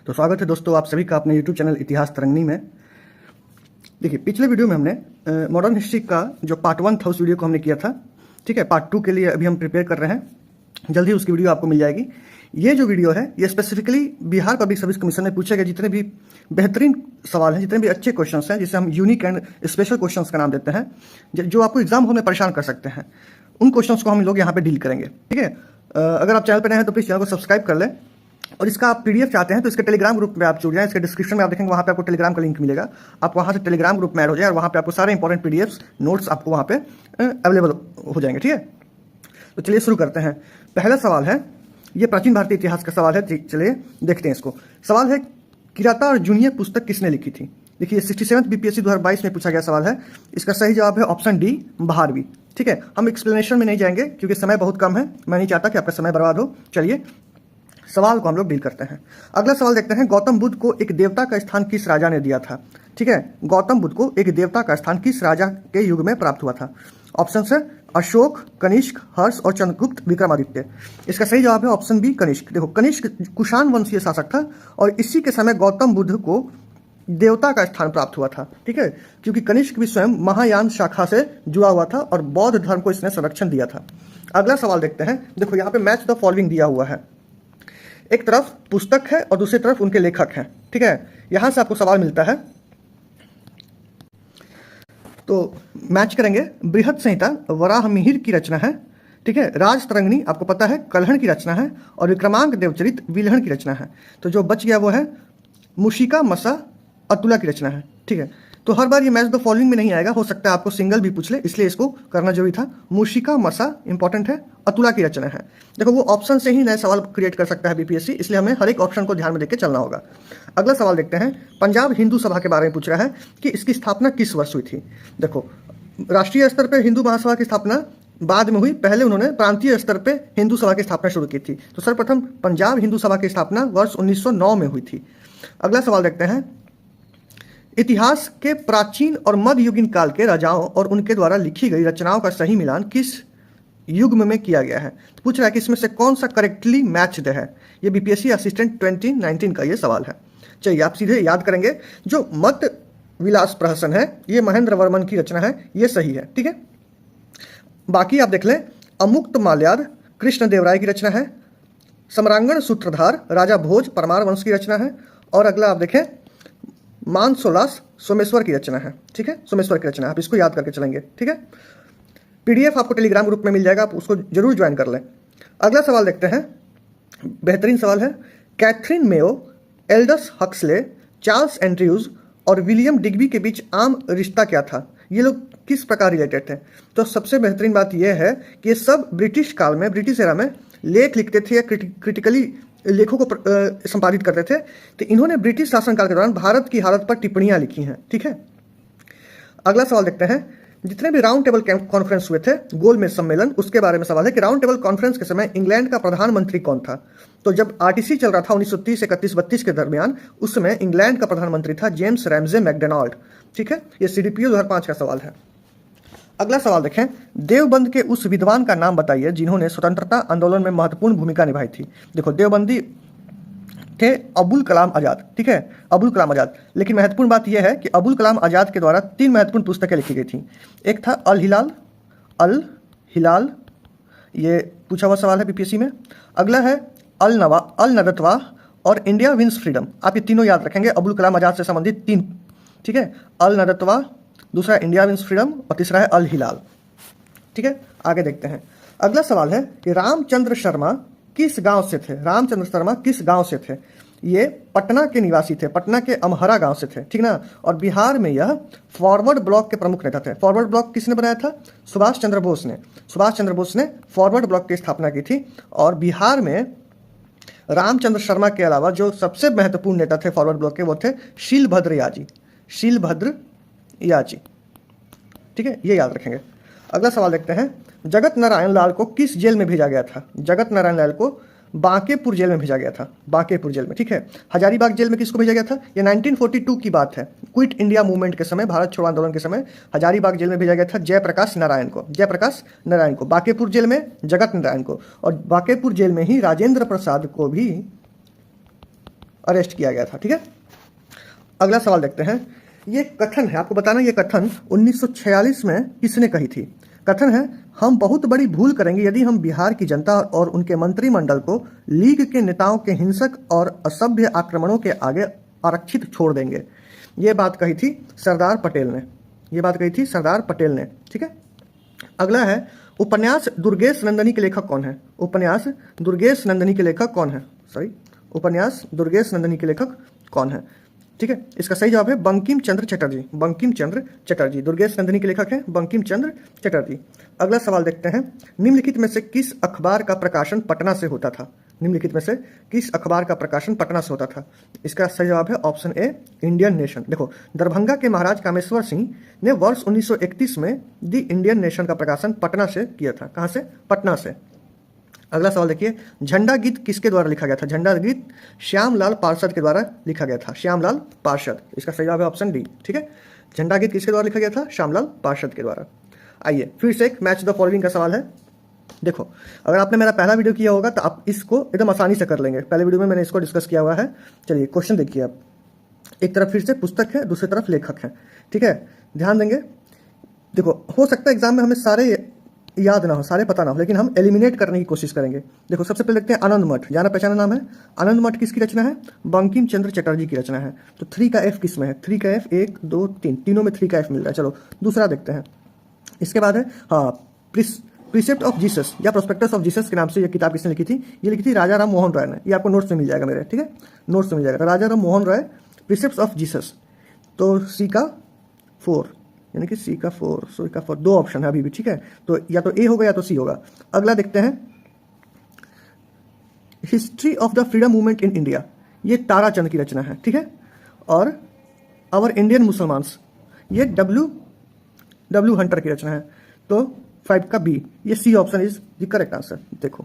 तो स्वागत है दोस्तों आप सभी का अपने YouTube चैनल इतिहास तरंगिणी में। देखिए, पिछले वीडियो में हमने मॉडर्न हिस्ट्री का जो पार्ट 1 था उस वीडियो को हमने किया था। ठीक है, पार्ट 2 के लिए अभी हम प्रिपेयर कर रहे हैं, जल्दी उसकी वीडियो आपको मिल जाएगी। ये जो वीडियो है ये specifically Bihar public service commission में पूछे गए जितने भी बेहतरीन सवाल हैं, जितने भी अच्छे क्वेश्चन हैं, जिसे हम यूनिक एंड स्पेशल क्वेश्चन का नाम देते हैं, जो आपको एग्जाम हॉल में परेशान कर सकते हैं, उन क्वेश्चन को हम लोग यहाँ पे डील करेंगे। ठीक है, अगर आप चैनल पर नए हैं तो प्लीज़ चैनल को सब्सक्राइब कर लें, और इसका आप पीडीएफ चाहते हैं तो इसके टेलीग्राम ग्रुप में आप जुड़ जाएं। इसके डिस्क्रिप्शन में आप देखेंगे, वहाँ पे आपको टेलीग्राम का लिंक मिलेगा। आप वहाँ से टेलीग्राम ग्रुप में ऐड हो जाए और वहाँ पे आपको सारे इंपॉर्टेंट पीडीएफ्स नोट्स आपको वहाँ पे अवेलेबल हो जाएंगे। ठीक है, तो चलिए शुरू करते हैं। पहला सवाल है, ये प्राचीन भारतीय इतिहास का सवाल है। चलिए देखते हैं इसको। सवाल है, किराता और जूनियर पुस्तक किसने लिखी थी? देखिए, 67 बीपीएससी 2022 में पूछा गया सवाल है। इसका सही जवाब है ऑप्शन डी, भारवी। ठीक है, हम एक्सप्लेनेशन में नहीं जाएंगे क्योंकि समय बहुत कम है, मैं नहीं चाहता कि आपका समय बर्बाद हो। चलिए सवाल को हम लोग डील करते हैं। अगला सवाल देखते हैं, गौतम बुद्ध को एक देवता का स्थान किस राजा ने दिया था? ठीक है, गौतम बुद्ध को एक देवता का स्थान किस राजा के युग में प्राप्त हुआ था? ऑप्शन है अशोक, कनिष्क, हर्ष और चंद्रगुप्त विक्रमादित्य। इसका सही जवाब है ऑप्शन बी, कनिष्क। देखो, कनिष्क कुषाण वंशीय शासक था और इसी के समय गौतम बुद्ध को देवता का स्थान प्राप्त हुआ था। ठीक है, क्योंकि कनिष्क भी स्वयं महायान शाखा से जुड़ा हुआ था और बौद्ध धर्म को इसने संरक्षण दिया था। अगला सवाल देखते हैं। देखो, यहाँ पे मैच द फॉलोइंग दिया हुआ है। एक तरफ पुस्तक है और दूसरी तरफ उनके लेखक हैं। ठीक है, यहां से आपको सवाल मिलता है, तो मैच करेंगे। बृहद संहिता वराह मिहिर की रचना है। ठीक है, राज तरंगिणी आपको पता है कल्हण की रचना है और विक्रमांक देवचरित विल्हण की रचना है। तो जो बच गया वो है मूशिका मसा अतुला की रचना है। ठीक है, तो हर बार ये मैच द फॉलोइंग में नहीं आएगा, हो सकता है आपको सिंगल भी पूछ ले, इसलिए इसको करना जरूरी था। मूशिका मसा इंपॉर्टेंट है, अतुला की रचना है। देखो, वो ऑप्शन से ही नए सवाल क्रिएट कर सकता है बीपीएससी, इसलिए हमें हर एक ऑप्शन को ध्यान में देकर चलना होगा। अगला सवाल देखते हैं। पंजाब हिंदू सभा के बारे में पूछ रहा है कि इसकी स्थापना किस वर्ष हुई थी? देखो, राष्ट्रीय स्तर पर हिंदू महासभा की स्थापना बाद में हुई, पहले उन्होंने प्रांतीय स्तर पर हिंदू सभा की स्थापना शुरू की थी। तो सर्वप्रथम पंजाब हिंदू सभा की स्थापना वर्ष 1909 में हुई थी। अगला सवाल देखते हैं। इतिहास के प्राचीन और मध्ययुगीन काल के राजाओं और उनके द्वारा लिखी गई रचनाओं का सही मिलान किस युग में किया गया है? तो पूछ रहा है कि इसमें से कौन सा करेक्टली मैच्ड है। ये बीपीएससी असिस्टेंट 2019 का ये सवाल है। चलिए आप सीधे याद करेंगे, जो मत विलास प्रहसन है ये महेंद्र वर्मन की रचना है, ये सही है। ठीक है, बाकी आप देख लें। अमुक्त माल्याद कृष्णदेवराय की रचना है। सम्रांगण सूत्रधार राजा भोज परमार वंश की रचना है। और अगला आप देखें, मानसोलास सोमेश्वर की रचना है। ठीक है, सोमेश्वर की रचना, आप इसको याद करके चलेंगे। ठीक है, पीडीएफ आपको टेलीग्राम ग्रुप में मिल जाएगा, आप उसको जरूर ज्वाइन कर लें। अगला सवाल देखते हैं, बेहतरीन सवाल है। Catherine Mayo, Aldous Huxley, Charles Andrews और विलियम डिग्बी के बीच आम रिश्ता क्या था? ये लोग किस प्रकार रिलेटेड थे? तो सबसे बेहतरीन बात यह है कि ये सब ब्रिटिश काल में, ब्रिटिश एरा में लेख लिखते थे या क्रिटिकली लेखों को संपादित करते थे। तो इन्होंने ब्रिटिश शासनकाल के दौरान भारत की हालत पर टिप्पणियां लिखी हैं। ठीक है, अगला सवाल देखते हैं। जितने भी राउंड टेबल कॉन्फ्रेंस हुए थे, गोलमेज सम्मेलन, उसके बारे में सवाल है कि राउंड टेबल कॉन्फ्रेंस के समय इंग्लैंड का प्रधानमंत्री कौन था? तो जब आरटीसी चल रहा था 1930, 31, 32 के दरमियान, उस समय इंग्लैंड का प्रधानमंत्री था जेम्स रैमजे मैकडोनाल्ड। ठीक है, ये सीडीपीओ 2005 का सवाल है। अगला सवाल देखें। देवबंद के उस विद्वान का नाम बताइए जिन्होंने स्वतंत्रता आंदोलन में महत्वपूर्ण भूमिका निभाई थी। देखो, देवबंदी थे अबुल कलाम आज़ाद। ठीक है, अबुल कलाम आज़ाद। लेकिन महत्वपूर्ण बात यह है कि अबुल कलाम आज़ाद के द्वारा 3 महत्वपूर्ण पुस्तकें लिखी गई थी। एक था अल हिलाल, ये पूछा हुआ सवाल है बीपीएससी में। अगला है अल नदतवा और इंडिया विंस फ्रीडम। आप ये तीनों याद रखेंगे, अबुल कलाम आज़ाद से संबंधित 3। ठीक है, अल नदतवा, दूसरा इंडिया विंस फ्रीडम और तीसरा है अल हिलाल। ठीक है, आगे देखते हैं। अगला सवाल है कि रामचंद्र शर्मा किस गांव से थे? रामचंद्र शर्मा किस गांव से थे? ये पटना के निवासी थे, पटना के अमहरा गांव से थे। ठीक ना, और बिहार में यह फॉरवर्ड ब्लॉक के प्रमुख नेता थे। फॉरवर्ड ब्लॉक किसने बनाया था? सुभाष चंद्र बोस ने। सुभाष चंद्र बोस ने फॉरवर्ड ब्लॉक की स्थापना की थी। और बिहार में रामचंद्र शर्मा के अलावा जो सबसे महत्वपूर्ण नेता थे फॉरवर्ड ब्लॉक के, वो थे शीलभद्र याची। ठीक है, ये याद रखेंगे। अगला सवाल देखते हैं। जगत नारायण लाल को किस जेल में भेजा गया था? जगत नारायण लाल को बांकेपुर जेल में भेजा गया था, बांकेपुर जेल में। ठीक है, हजारीबाग जेल में किसको भेजा गया था? ये 1942 की बात है, क्विट इंडिया मूवमेंट के समय, भारत छोड़ो आंदोलन के समय हजारीबाग जेल में भेजा गया था जयप्रकाश नारायण को। बांकेपुर जेल में जगत नारायण को, और बांकेपुर जेल में ही राजेंद्र प्रसाद को भी अरेस्ट किया गया था। ठीक है, अगला सवाल देखते हैं। ये कथन है, आपको बताना ये कथन 1946 में किसने कही थी। कथन है, हम बहुत बड़ी भूल करेंगे यदि हम बिहार की जनता और उनके मंत्रिमंडल को लीग के नेताओं के हिंसक और असभ्य आक्रमणों के आगे आरक्षित छोड़ देंगे। ये बात कही थी सरदार पटेल ने, ये बात कही थी सरदार पटेल ने। ठीक है, अगला है, उपन्यास दुर्गेश नंदिनी के लेखक कौन है। उपन्यास दुर्गेश नंदिनी के लेखक कौन है, सॉरी, उपन्यास दुर्गेश नंदिनी के लेखक कौन है। ठीक है, इसका सही जवाब है बंकिम चंद्र चटर्जी। बंकिम चंद्र चटर्जी दुर्गेश नंदिनी के लेखक हैं बंकिम चंद्र चटर्जी। अगला सवाल देखते हैं, निम्नलिखित में से किस अखबार का प्रकाशन पटना से होता था। निम्नलिखित में से किस अखबार का प्रकाशन पटना से होता था। इसका सही जवाब है ऑप्शन ए, इंडियन नेशन। देखो, दरभंगा के महाराज कामेश्वर सिंह ने वर्ष 1931 में द इंडियन नेशन का प्रकाशन पटना से किया था। कहाँ से, पटना से। अगला सवाल देखिए, झंडा गीत किसके द्वारा लिखा गया था। झंडा गीत श्यामलाल पार्षद के द्वारा लिखा गया था, श्यामलाल पार्षद। इसका सही जवाब है ऑप्शन डी। ठीक है, झंडा गीत किसके द्वारा लिखा गया था, श्यामलाल पार्षद के द्वारा। आइए फिर से एक मैच द फॉलोइंग का सवाल है। देखो, अगर आपने मेरा पहला वीडियो किया होगा तो आप इसको एकदम आसानी से कर लेंगे। पहले वीडियो में मैंने इसको डिस्कस किया हुआ है। चलिए क्वेश्चन देखिए आप, एक तरफ फिर से पुस्तक है, दूसरी तरफ लेखक है। ठीक है, ध्यान देंगे। देखो, हो सकता है एग्जाम में हमें सारे याद ना हो, सारे पता ना हो, लेकिन हम एलिमिनेट करने की कोशिश करेंगे। देखो, सबसे पहले देखते हैं आनंद मठ, जाना पहचाना नाम है। आनंद मठ किसकी रचना है, बंकिम चंद्र चटर्जी की रचना है। तो 3 का F किस में है, 3 का F, 1 2 3, तीनों में 3 का F मिल रहा है। चलो दूसरा देखते हैं। इसके बाद है, हाँ, प्रिसेप्ट ऑफ जीसस या प्रोस्पेक्टस ऑफ जीसस के नाम से ये किताब किसने लिखी थी। ये लिखी थी राजा राम मोहन राय ने। ये आपको नोट्स में मिल जाएगा मेरे। ठीक है, नोट्स में मिल जाएगा, राजा Ram Mohan Roy, precept of Jesus. तो C का 4, यानी कि C का 4, सो का 4, 2 ऑप्शन है अभी भी। ठीक है, तो या तो A होगा या तो C होगा। अगला देखते हैं, history of the freedom movement in India, ये ताराचंद की रचना है। ठीक है, और आवर इंडियन मुसलमान्स, ये W हंटर की रचना है। तो 5 का B, ये C option is the correct answer. देखो,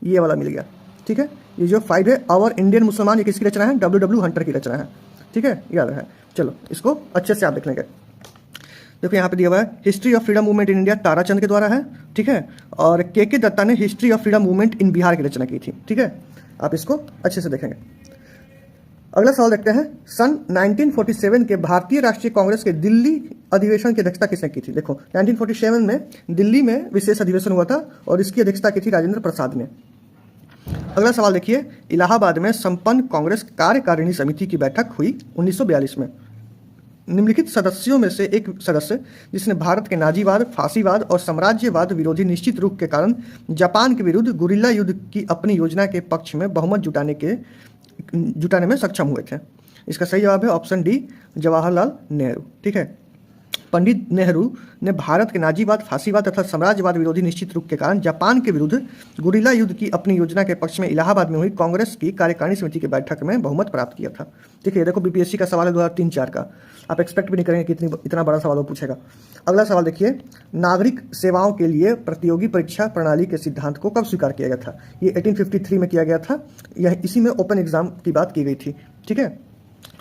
ये वाला मिल गया। ठीक है, ये जो 5 है, आवर इंडियन मुसलमान, ये किसकी रचना है, W हंटर की रचना है। ठीक है, याद है। चलो इसको अच्छे से आप देख लेंगे। देखो यहाँ पे दिया हुआ है, history of freedom movement in India Tarachand के द्वारा है। ठीक है, और के दत्ता ने history of freedom movement in Bihar की रचना की थी। ठीक है, आप इसको अच्छे से देखेंगे। अगला सवाल देखते हैं, सन 1947 के भारतीय राष्ट्रीय कांग्रेस के दिल्ली अधिवेशन की अध्यक्षता किसने की थी। देखो, 1947 में दिल्ली में विशेष अधिवेशन हुआ था और इसकी अध्यक्षता की थी राजेंद्र प्रसाद ने। अगला सवाल देखिए, इलाहाबाद में संपन्न कांग्रेस कार्यकारिणी समिति की बैठक हुई 1942 में। निम्नलिखित सदस्यों में से एक सदस्य जिसने भारत के नाजीवाद, फांसीवाद और साम्राज्यवाद विरोधी निश्चित रूप के कारण जापान के विरुद्ध गुरिल्ला युद्ध की अपनी योजना के पक्ष में बहुमत जुटाने में सक्षम हुए थे। इसका सही जवाब है ऑप्शन डी, जवाहरलाल नेहरू। ठीक है, पंडित नेहरू ने भारत के नाजीवाद, फांसीवाद तथा साम्राज्यवाद विरोधी निश्चित रूप के कारण जापान के विरुद्ध गुरिल्ला युद्ध की अपनी योजना के पक्ष में इलाहाबाद में हुई कांग्रेस की कार्यकारिणी समिति की बैठक में बहुमत प्राप्त किया था। ठीक है, देखो बीपीएससी का सवाल है 2003-4 का, आप एक्सपेक्ट भी नहीं करेंगे कि इतना बड़ा सवाल वो पूछेगा। अगला सवाल देखिए, नागरिक सेवाओं के लिए प्रतियोगी परीक्षा प्रणाली के सिद्धांत को कब स्वीकार किया गया था। ये 1853 में किया गया था। यह इसी में ओपन एग्जाम की बात की गई थी। ठीक है,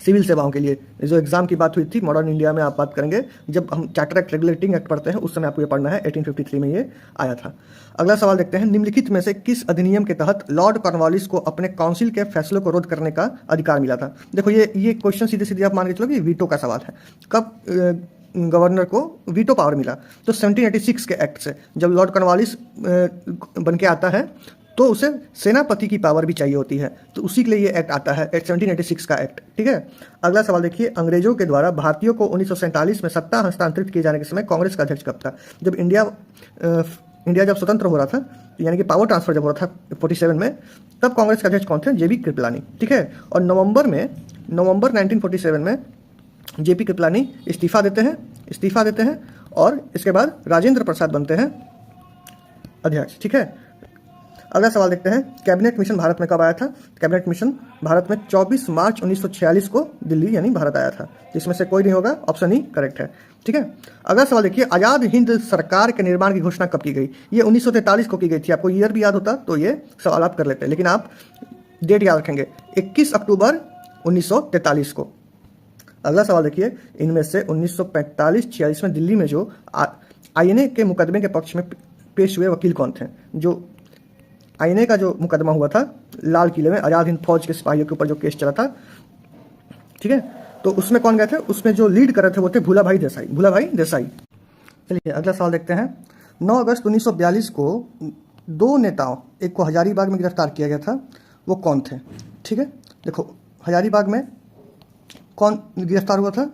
सिविल सेवाओं के लिए जो एग्जाम की बात हुई थी मॉडर्न इंडिया में, आप बात करेंगे जब हम चार्टर एक्ट रेगुलेटिंग एक्ट पढ़ते हैं उस समय आपको ये पढ़ना है। 1853 में ये आया था। अगला सवाल देखते हैं, निम्नलिखित में से किस अधिनियम के तहत लॉर्ड कॉर्नवालिस को अपने काउंसिल के फैसलों को रद्द करने का अधिकार मिला था। देखो, ये क्वेश्चन सीधे सीधे आप मान के चलो कि वीटो का सवाल है। कब गवर्नर को वीटो पावर मिला, तो 1786 के एक्ट से। जब लॉर्ड कॉर्नवालिस बन के आता है तो उसे सेनापति की पावर भी चाहिए होती है, तो उसी के लिए ये एक्ट आता है, 1786 का एक्ट। ठीक है, अगला सवाल देखिए, अंग्रेजों के द्वारा भारतीयों को 1947 में सत्ता हस्तांतरित किए जाने के समय कांग्रेस का अध्यक्ष कब था। जब इंडिया जब स्वतंत्र हो रहा था, यानी कि पावर ट्रांसफर जब हो रहा था 47 में, तब कांग्रेस के अध्यक्ष कौन थे, जेबी कृपलानी। ठीक है, और नवंबर 1947 में जेपी कृपलानी इस्तीफा देते हैं और इसके बाद राजेंद्र प्रसाद बनते हैं अध्यक्ष। ठीक है, अगला सवाल देखते हैं, कैबिनेट मिशन भारत में कब आया था। कैबिनेट मिशन भारत में 24 मार्च 1946 को दिल्ली यानी भारत आया था। इसमें से कोई नहीं होगा, ऑप्शन ही करेक्ट है। ठीक है, अगला सवाल देखिए, आज़ाद हिंद सरकार के निर्माण की घोषणा कब की गई। ये 1943 को की गई थी। आपको ईयर भी याद होता तो ये सवाल आप कर लेते, लेकिन आप डेट याद रखेंगे, 21 अक्टूबर 1943 को। अगला सवाल देखिए, इनमें से 1945-46 में दिल्ली में जो आईएनए के मुकदमे के पक्ष में पेश हुए वकील कौन थे। जो आईएनए का जो मुकदमा हुआ था लाल किले में आज़ाद हिंद फौज के सिपाहियों के ऊपर जो केस चला था, ठीक है। तो उसमें कौन गए थे, उसमें जो लीड कर रहे थे वो थे भूलाभाई देसाई, भूलाभाई देसाई। चलिए अगला सवाल देखते हैं। 9 अगस्त 1942 को 2 नेताओं, एक को हजारीबाग में गिरफ्तार किया गया था, वो कौन थे, ठीक है। देखो हजारीबाग में कौन गिरफ्तार हुआ था,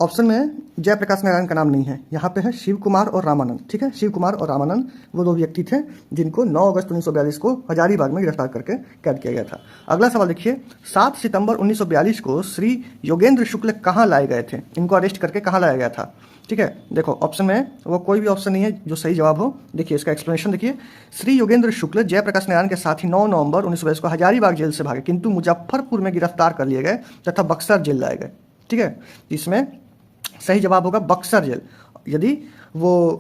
ऑप्शन में है जयप्रकाश नारायण का नाम नहीं है, यहाँ पे है शिव कुमार और रामानंद, ठीक है। शिव कुमार और रामानंद वो 2 व्यक्ति थे जिनको 9 अगस्त 1942 को हजारीबाग में गिरफ्तार करके कैद किया गया था। अगला सवाल देखिए, 7 सितंबर 1942 को श्री योगेंद्र शुक्ल कहाँ लाए गए थे, इनको अरेस्ट करके कहाँ लाया गया था, ठीक है। देखो ऑप्शन में वो कोई भी ऑप्शन नहीं है जो सही जवाब हो। देखिए इसका एक्सप्लेनेशन देखिए, श्री योगेंद्र शुक्ल जयप्रकाश नारायण के साथ ही 9 नवंबर 1942 को हजारीबाग जेल से भागे, किंतु मुजफ्फरपुर में गिरफ्तार कर लिए गए तथा बक्सर जेल लाए गए, ठीक है। इसमें सही जवाब होगा बक्सर जेल। यदि वो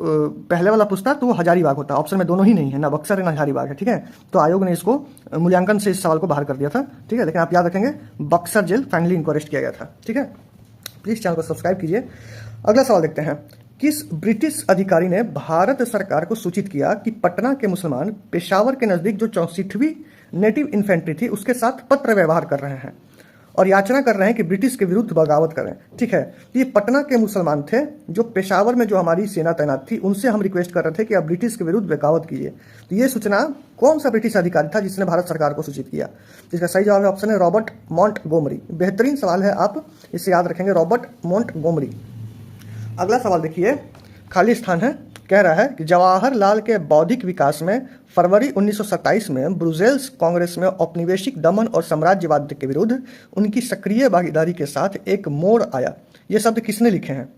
पहले वाला पूछता तो वो हजारीबाग होता, ऑप्शन में दोनों ही नहीं है, ना बक्सर है ना हजारीबाग है, ठीक है। तो आयोग ने इसको मूल्यांकन से इस सवाल को बाहर कर दिया था, ठीक है। लेकिन आप याद रखेंगे बक्सर जेल फाइनली इनको अरेस्ट किया गया था, ठीक है। प्लीज़ चैनल को सब्सक्राइब कीजिए। अगला सवाल देखते हैं, किस ब्रिटिश अधिकारी ने भारत सरकार को सूचित किया कि पटना के मुसलमान पेशावर के नज़दीक जो 64वीं नेटिव इन्फेंट्री थी उसके साथ पत्र व्यवहार कर रहे हैं और याचना कर रहे हैं कि ब्रिटिश के विरुद्ध बगावत करें, ठीक है। ये पटना के मुसलमान थे जो पेशावर में जो हमारी सेना तैनात थी उनसे हम रिक्वेस्ट कर रहे थे कि आप ब्रिटिश के विरुद्ध बगावत कीजिए। तो ये सूचना कौन सा ब्रिटिश अधिकारी था जिसने भारत सरकार को सूचित किया, जिसका सही जवाब है ऑप्शन है रॉबर्ट मोंटगोमरी। बेहतरीन सवाल है, आप इसे याद रखेंगे, रॉबर्ट मोंटगोमरी। अगला सवाल देखिए, खाली स्थान है, कह रहा है कि जवाहरलाल के बौद्धिक विकास में फरवरी 1927 में ब्रुसेल्स कांग्रेस में औपनिवेशिक दमन और साम्राज्यवाद के विरुद्ध उनकी सक्रिय भागीदारी के साथ एक मोड़ आया। ये शब्द किसने लिखे हैं,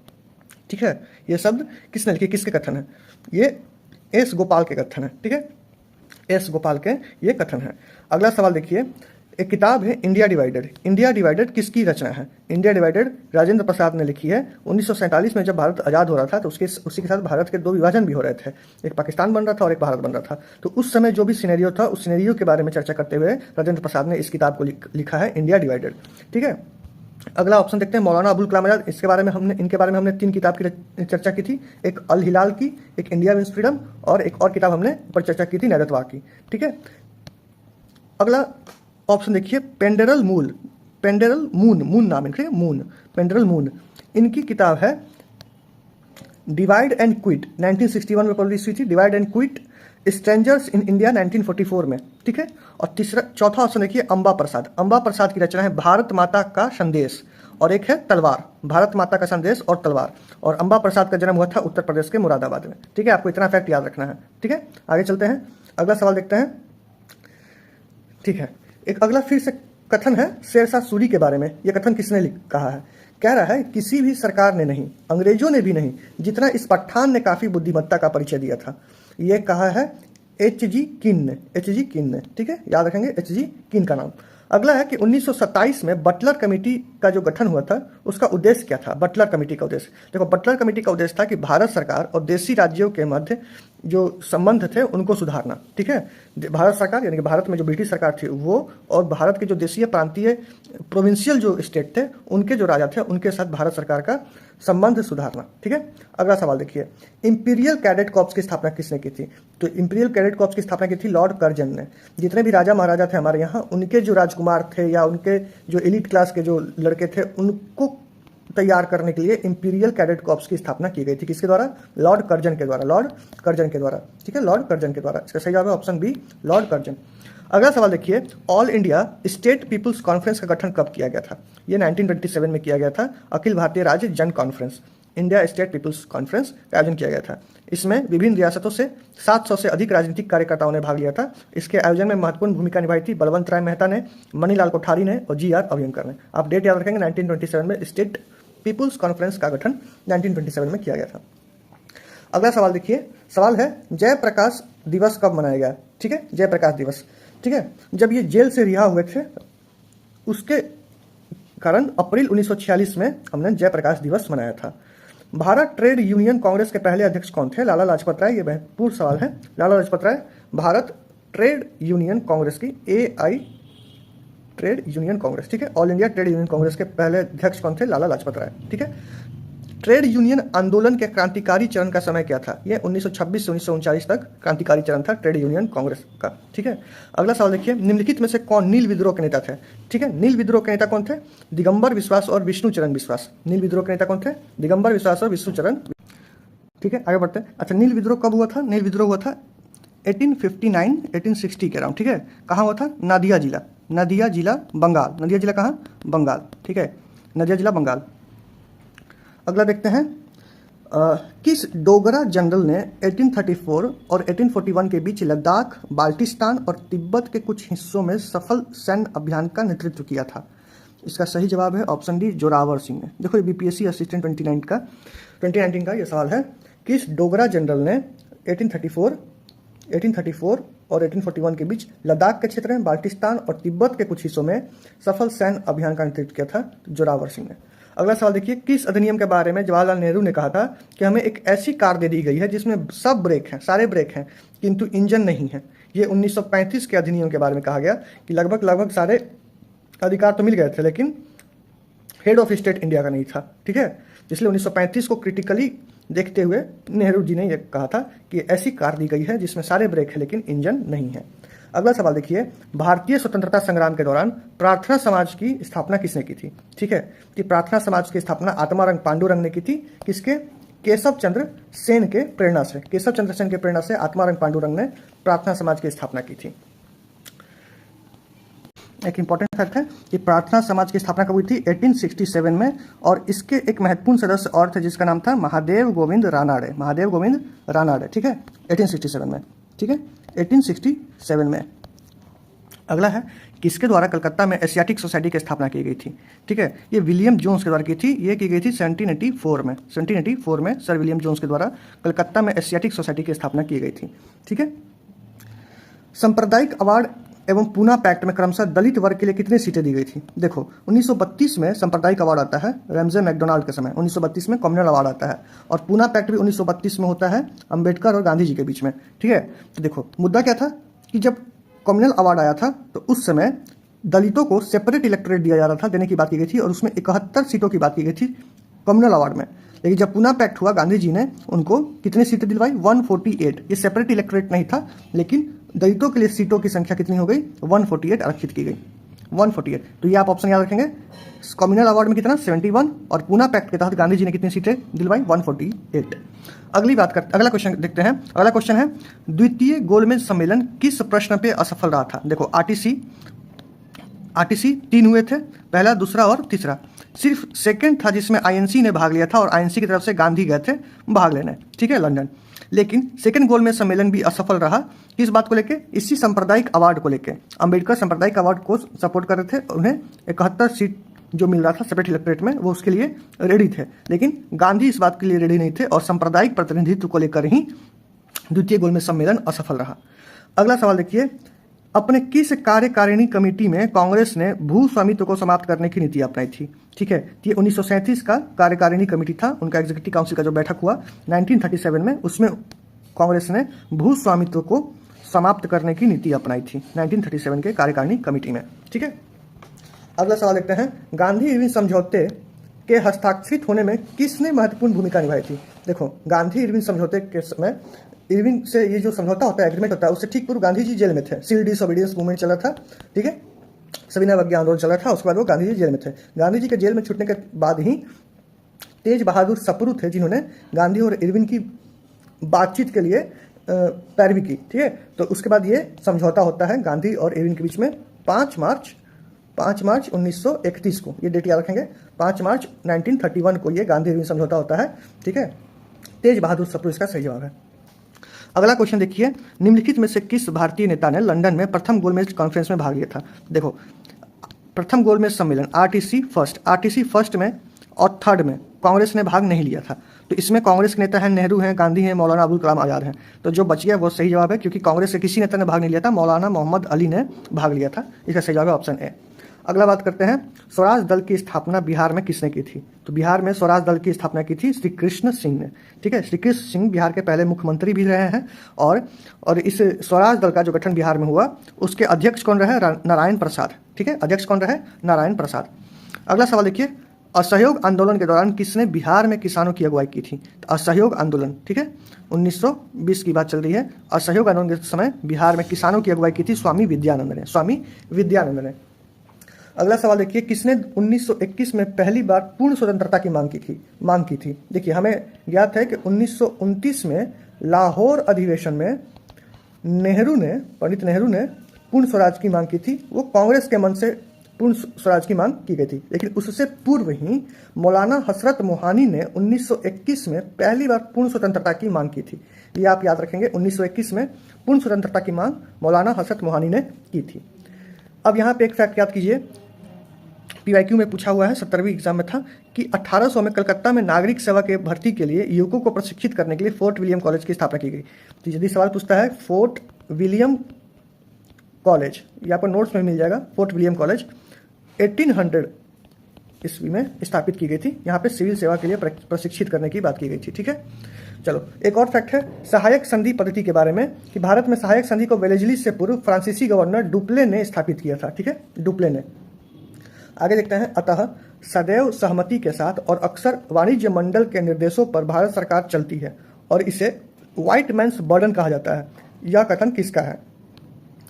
ठीक है। ये शब्द किसने लिखे, किसके कथन है, ये एस गोपाल के कथन है, ठीक है। एस गोपाल के ये कथन है। अगला सवाल देखिए, एक किताब है इंडिया डिवाइडेड। इंडिया डिवाइडेड किसकी रचना है, इंडिया डिवाइडेड राजेंद्र प्रसाद ने लिखी है। 1947 में जब भारत आज़ाद हो रहा था तो उसी के साथ भारत के 2 विभाजन भी हो रहे थे, एक पाकिस्तान बन रहा था और एक भारत बन रहा था। तो उस समय जो भी सिनेरियो था उस सिनेरियो के बारे में चर्चा करते हुए राजेंद्र प्रसाद ने इस किताब को लिखा है, इंडिया डिवाइडेड, ठीक है। अगला ऑप्शन देखते हैं, मौलाना अबुल कलाम आजाद। इनके बारे में हमने 3 किताब की चर्चा की थी, एक अल हिलाल की, एक इंडिया मीन्स फ्रीडम और एक और किताब हमने ऊपर चर्चा की थी नैरतवा की, ठीक है। अगला ऑप्शन देखिए, पेंडेरल मून नाम है, मून, पेंडेरल मून। इनकी किताब है डिवाइड एंड क्विट, 1961 में पब्लिश हुई थी, divide and quit, strangers in India 1944 में, ठीक है। और चौथा ऑप्शन देखिए, अंबा प्रसाद की रचना है भारत माता का संदेश, और एक है तलवार, भारत माता का संदेश और तलवार। और अंबा प्रसाद का जन्म हुआ था उत्तर प्रदेश के मुरादाबाद में, ठीक है। आपको इतना फैक्ट याद रखना है, ठीक है। आगे चलते हैं, अगला सवाल देखते हैं, ठीक है। एक अगला फिर से कथन है शेरशाह सूरी के बारे में। यह कथन किसने कहा है, कह रहा है किसी भी सरकार ने नहीं, अंग्रेजों ने भी नहीं, जितना इस पठान ने काफ़ी बुद्धिमत्ता का परिचय दिया था। ये कहा है एच.जी. किन ने, ठीक है, याद रखेंगे एच.जी. किन का नाम। अगला है कि 1927 में बटलर कमेटी का जो गठन हुआ था उसका उद्देश्य क्या था, बटलर कमेटी का उद्देश्य। देखो बटलर कमेटी का उद्देश्य था कि भारत सरकार और देशी राज्यों के मध्य जो संबंध थे उनको सुधारना, ठीक है। भारत सरकार यानी कि भारत में जो ब्रिटिश सरकार थी वो और भारत के जो देशीय प्रांतीय प्रोविंशियल जो स्टेट थे उनके जो राजा थे उनके साथ भारत सरकार का संबंध सुधारना, ठीक है। अगला सवाल देखिए, इंपीरियल कैडेट कॉर्प्स की स्थापना किसने की थी, तो इंपीरियल कैडेट कॉर्प्स की स्थापना की थी लॉर्ड कर्जन ने। जितने भी राजा महाराजा थे हमारे यहाँ, उनके जो राजकुमार थे या उनके जो एलिट क्लास के जो लड़के थे उनको तैयार करने के लिए इंपीरियल कैडेट कॉर्प्स की स्थापना की गई थी। किसके द्वारा, लॉर्ड कर्जन के द्वारा, ठीक है, लॉर्ड कर्जन के द्वारा। इसका सही जवाब है ऑप्शन बी, लॉर्ड कर्जन। अगला सवाल देखिए, all India state people's conference का गठन कब किया गया था, ये 1927 में किया गया था। अखिल भारतीय राज्य जन conference, India state people's conference का आयोजन किया गया था। इसमें विभिन्न रियासतों से 700 से अधिक राजनीतिक कार्यकर्ताओं ने भाग लिया था। इसके आयोजन में महत्वपूर्ण भूमिका निभाई थी बलवंत राय मेहता ने, मणिलाल कोठारी ने और जी.आर. अभ्यंकर ने। आप डेट याद रखेंगे, 1927 में स्टेट पीपुल्स कॉन्फ्रेंस का गठन 1927 में किया गया था। अगला सवाल देखिए, सवाल है जयप्रकाश दिवस कब मनाया गया, ठीक है, जयप्रकाश दिवस, ठीक है। जब ये जेल से रिहा हुए थे उसके कारण अप्रैल 1946 में हमने जयप्रकाश दिवस मनाया था। भारत ट्रेड यूनियन कांग्रेस के पहले अध्यक्ष कौन थे, लाला लाजपत राय। ये महत्वपूर्ण सवाल है, लाला लाजपत राय भारत ट्रेड यूनियन कांग्रेस की AI ट्रेड यूनियन कांग्रेस, ठीक है, all India trade union Congress के पहले अध्यक्ष कौन थे, लाला लाजपत राय, ठीक है। ट्रेड यूनियन आंदोलन के क्रांतिकारी चरण का समय क्या था? ये 1926 से 1939 तक क्रांतिकारी चरण था ट्रेड यूनियन कांग्रेस का। ठीक है, अगला सवाल देखिए, निम्नलिखित में से कौन नील विद्रोह के नेता थे? ठीक है, नील विद्रोह के नेता कौन थे? दिगंबर विश्वास और विष्णुचरण विश्वास। नील विद्रोह के नेता कौन थे? दिगंबर विश्वास और विष्णुचरण। ठीक है, आगे बढ़ते हैं। अच्छा, नील विद्रोह कब हुआ था? नील विद्रोह हुआ था 1859 1860 के अराउंड। ठीक है, कहाँ हुआ था? नदिया जिला, नदिया जिला बंगाल। नदिया जिला कहाँ? बंगाल। ठीक है, नदिया जिला बंगाल। अगला देखते हैं, किस डोगरा जनरल ने 1834 और 1841 के बीच लद्दाख, बाल्टिस्तान और तिब्बत के कुछ हिस्सों में सफल सैन्य अभियान का नेतृत्व किया था? इसका सही जवाब है ऑप्शन डी, जोरावर सिंह ने। देखो ये बीपीएससी असिस्टेंट 2019 का ये सवाल है। किस डोगरा जनरल ने 1834 और 1841 के बीच लद्दाख के क्षेत्र में, बाल्टिस्तान और तिब्बत के कुछ हिस्सों में सफल सैन्य अभियान का नेतृत्व किया था? जोरावर सिंह ने। अगला सवाल देखिए, किस अधिनियम के बारे में जवाहरलाल नेहरू ने कहा था कि हमें एक ऐसी कार दे दी गई है जिसमें सब ब्रेक हैं, सारे ब्रेक हैं, किंतु इंजन नहीं है? ये 1935 के अधिनियम के बारे में कहा गया कि लगभग सारे अधिकार तो मिल गए थे लेकिन हेड ऑफ स्टेट इंडिया का नहीं था। ठीक है, इसलिए 1935 को क्रिटिकली देखते हुए नेहरू जी ने यह कहा था कि ऐसी कार दी गई है जिसमें सारे ब्रेक है लेकिन इंजन नहीं है। अगला सवाल देखिए, भारतीय स्वतंत्रता संग्राम के दौरान प्रार्थना समाज की स्थापना किसने की थी? ठीक है, कि प्रार्थना समाज की स्थापना आत्मारंग पांडुरंग ने की थी। किसके? केशव चंद्र सेन के प्रेरणा से। केशव चंद्र सेन के प्रेरणा से आत्मारंग पांडुरंग ने प्रार्थना समाज की स्थापना की थी। एक इंपॉर्टेंट फैक्ट है कि प्रार्थना समाज की स्थापना कब हुई थी? 1867 में। और इसके एक महत्वपूर्ण सदस्य और थे जिसका नाम था महादेव गोविंद रानाडे। महादेव गोविंद रानाडे। ठीक है, 1867 में। ठीक है, 1867 में। अगला है, किसके द्वारा कलकत्ता में एशियाटिक सोसाइटी की स्थापना की गई थी? ठीक है, ये विलियम जोन्स के द्वारा की थी। ये की गई थी 1784 में। 1784 में सर विलियम जोन्स के द्वारा कलकत्ता में एशियाटिक सोसाइटी की स्थापना की गई थी। ठीक है, सांप्रदायिक अवार्ड एवं पूना पैक्ट में क्रमशः दलित वर्ग के लिए कितनी सीटें दी गई थी? देखो 1932 में सांप्रदायिक अवार्ड आता है रैमजे मैकडोनाल्ड के समय, 1932 में कम्युनल अवार्ड आता है, और पूना पैक्ट भी 1932 में होता है अंबेडकर और गांधी जी के बीच में। ठीक है, तो देखो मुद्दा क्या था कि जब कम्युनल अवार्ड आया था तो उस समय दलितों को सेपरेट इलेक्टोरेट दिया जा रहा था, देने की बात की गई थी, और उसमें 71 सीटों की बात की गई थी कम्युनल अवार्ड में। लेकिन जब पूना पैक्ट हुआ, गांधी जी ने उनको कितनी सीटें दिलवाई? 148। ये सेपरेट इलेक्टोरेट नहीं था, लेकिन दलितों के लिए सीटों की संख्या कितनी हो गई? 148 आरक्षित की गई, 148। तो ये आप ऑप्शन याद रखेंगे। कम्युनल अवार्ड में कितना? 71, और पूना पैक्ट के तहत गांधी जी ने कितनी सीटें दिलवाई? 148। अगला क्वेश्चन देखते हैं। अगला क्वेश्चन है, द्वितीय गोलमेज सम्मेलन किस प्रश्न पे असफल रहा था? देखो आरटीसी 3 हुए थे, पहला, दूसरा और तीसरा। सिर्फ सेकंड था जिसमें आईएनसी ने भाग लिया था, और आईएनसी की तरफ से गांधी गए थे भाग लेने। ठीक है, लंदन। लेकिन सेकंड गोलमेज सम्मेलन भी असफल रहा। किस बात को लेके? इसी सांप्रदायिक अवार्ड को लेके। अंबेडकर सांप्रदायिक अवार्ड को सपोर्ट कर रहे थे, उन्हें 71 सीट जो मिल रहा था सेपरेट इलेक्टोरेट में, वो उसके लिए रेडी थे। लेकिन गांधी इस बात के लिए रेडी नहीं थे, और सांप्रदायिक प्रतिनिधित्व को लेकर ही द्वितीय गोलमेज सम्मेलन असफल रहा। अगला सवाल देखिए, अपने किस कार्यकारिणी कमेटी में कांग्रेस ने भू स्वामित्व को समाप्त करने की नीति अपनाई थी? ठीक है, ये 1937 का कार्यकारिणी कमेटी था, उनका एग्जीक्यूटिव काउंसिल का जो बैठक हुआ 1937 में, उसमें कांग्रेस ने भू स्वामित्व को समाप्त करने की नीति अपनाई थी 1937 के कार्यकारिणी कमेटी में। ठीक है, अगला सवाल देखते हैं, गांधी इरविन समझौते के हस्ताक्षरित होने में किसने महत्वपूर्ण भूमिका निभाई थी? देखो गांधी इरविन समझौते के समय, इरविन से ये जो समझौता होता है, एग्रीमेंट होता है, उससे ठीक पूर्व गांधी जी जेल में थे। सिविल डिसोबीडियंस मूवमेंट चला था। ठीक है, सविनय अवज्ञा आंदोलन चला था, उसके बाद वो गांधी जी जेल में थे। गांधी जी के जेल में छूटने के बाद ही तेज बहादुर सप्रू थे जिन्होंने गांधी और इरविन की बातचीत के लिए पैरवी की। ठीक है, तो उसके बाद ये समझौता होता है गांधी और इरविन के बीच में 5 मार्च 1931 को, ये डेट याद रखेंगे, 5 मार्च 1931 को ये गांधी इरविन समझौता होता है। ठीक है, तेज बहादुर सप्रू इसका सही जवाब है। अगला क्वेश्चन देखिए, निम्नलिखित में से किस भारतीय नेता ने लंदन में प्रथम गोलमेज कॉन्फ्रेंस में भाग लिया था? देखो प्रथम गोलमेज सम्मेलन आरटीसी फर्स्ट में और थर्ड में कांग्रेस ने भाग नहीं लिया था। तो इसमें कांग्रेस के नेता हैं नेहरू हैं, गांधी हैं, मौलाना अबुल कलाम आजाद हैं। तो जो बच गया वो सही जवाब है, क्योंकि कांग्रेस के किसी नेता ने भाग नहीं लिया था, मौलाना मोहम्मद अली ने भाग लिया था। इसका सही जवाब है ऑप्शन ए। अगला बात करते हैं, स्वराज दल की स्थापना बिहार में किसने की थी? तो बिहार में स्वराज दल की स्थापना की थी श्री कृष्ण सिंह ने। ठीक है, श्री कृष्ण सिंह बिहार के पहले मुख्यमंत्री भी रहे हैं, और इस स्वराज दल का जो गठन बिहार में हुआ उसके अध्यक्ष कौन रहे? नारायण प्रसाद। ठीक है, अध्यक्ष कौन रहे? नारायण प्रसाद। अगला सवाल देखिए, असहयोग आंदोलन के दौरान किसने बिहार में किसानों की अगुवाई की थी? तो असहयोग आंदोलन, ठीक है, 1920 की बात चल रही है। असहयोग आंदोलन के समय बिहार में किसानों की अगुवाई की थी स्वामी विद्यानंद ने, स्वामी विद्यानंद ने। अगला सवाल देखिए, किसने 1921 में पहली बार पूर्ण स्वतंत्रता की मांग की थी? देखिए, हमें ज्ञात है कि 1929 में लाहौर अधिवेशन में पंडित नेहरू ने पूर्ण स्वराज की मांग की थी। वो कांग्रेस के मन से पूर्ण स्वराज की मांग की गई थी, लेकिन उससे पूर्व ही मौलाना हसरत मोहानी ने 1921 में पहली बार पूर्ण स्वतंत्रता की मांग की थी। ये आप याद रखेंगे, 1921 में पूर्ण स्वतंत्रता की मांग मौलाना हसरत मोहानी ने की थी। अब यहाँ पे एक फैक्ट याद कीजिए, पीवाईक्यू में पूछा हुआ है, 70वीं एग्जाम में था कि 1800 में कलकत्ता में नागरिक सेवा के भर्ती के लिए युवकों को प्रशिक्षित करने के लिए फोर्ट विलियम कॉलेज की स्थापना की गई। तो यदि सवाल पूछता है फोर्ट विलियम कॉलेज, यहाँ पर नोट्स में मिल जाएगा, फोर्ट विलियम कॉलेज 1800 ईस्वी में स्थापित की गई थी। यहाँ पे सिविल सेवा के लिए प्रशिक्षित करने की बात की गई थी, ठीक है। चलो, एक और फैक्ट है सहायक संधि पद्धति के बारे में कि भारत में सहायक संधि को वेलेजली से पूर्व फ्रांसीसी गवर्नर डुप्ले ने स्थापित किया था, ठीक है, डुप्ले ने। आगे देखते हैं, अतः सदैव सहमति के साथ और अक्सर वाणिज्य मंडल के निर्देशों पर भारत सरकार चलती है और इसे व्हाइट मैन्स बर्डन कहा जाता है। यह कथन किसका है?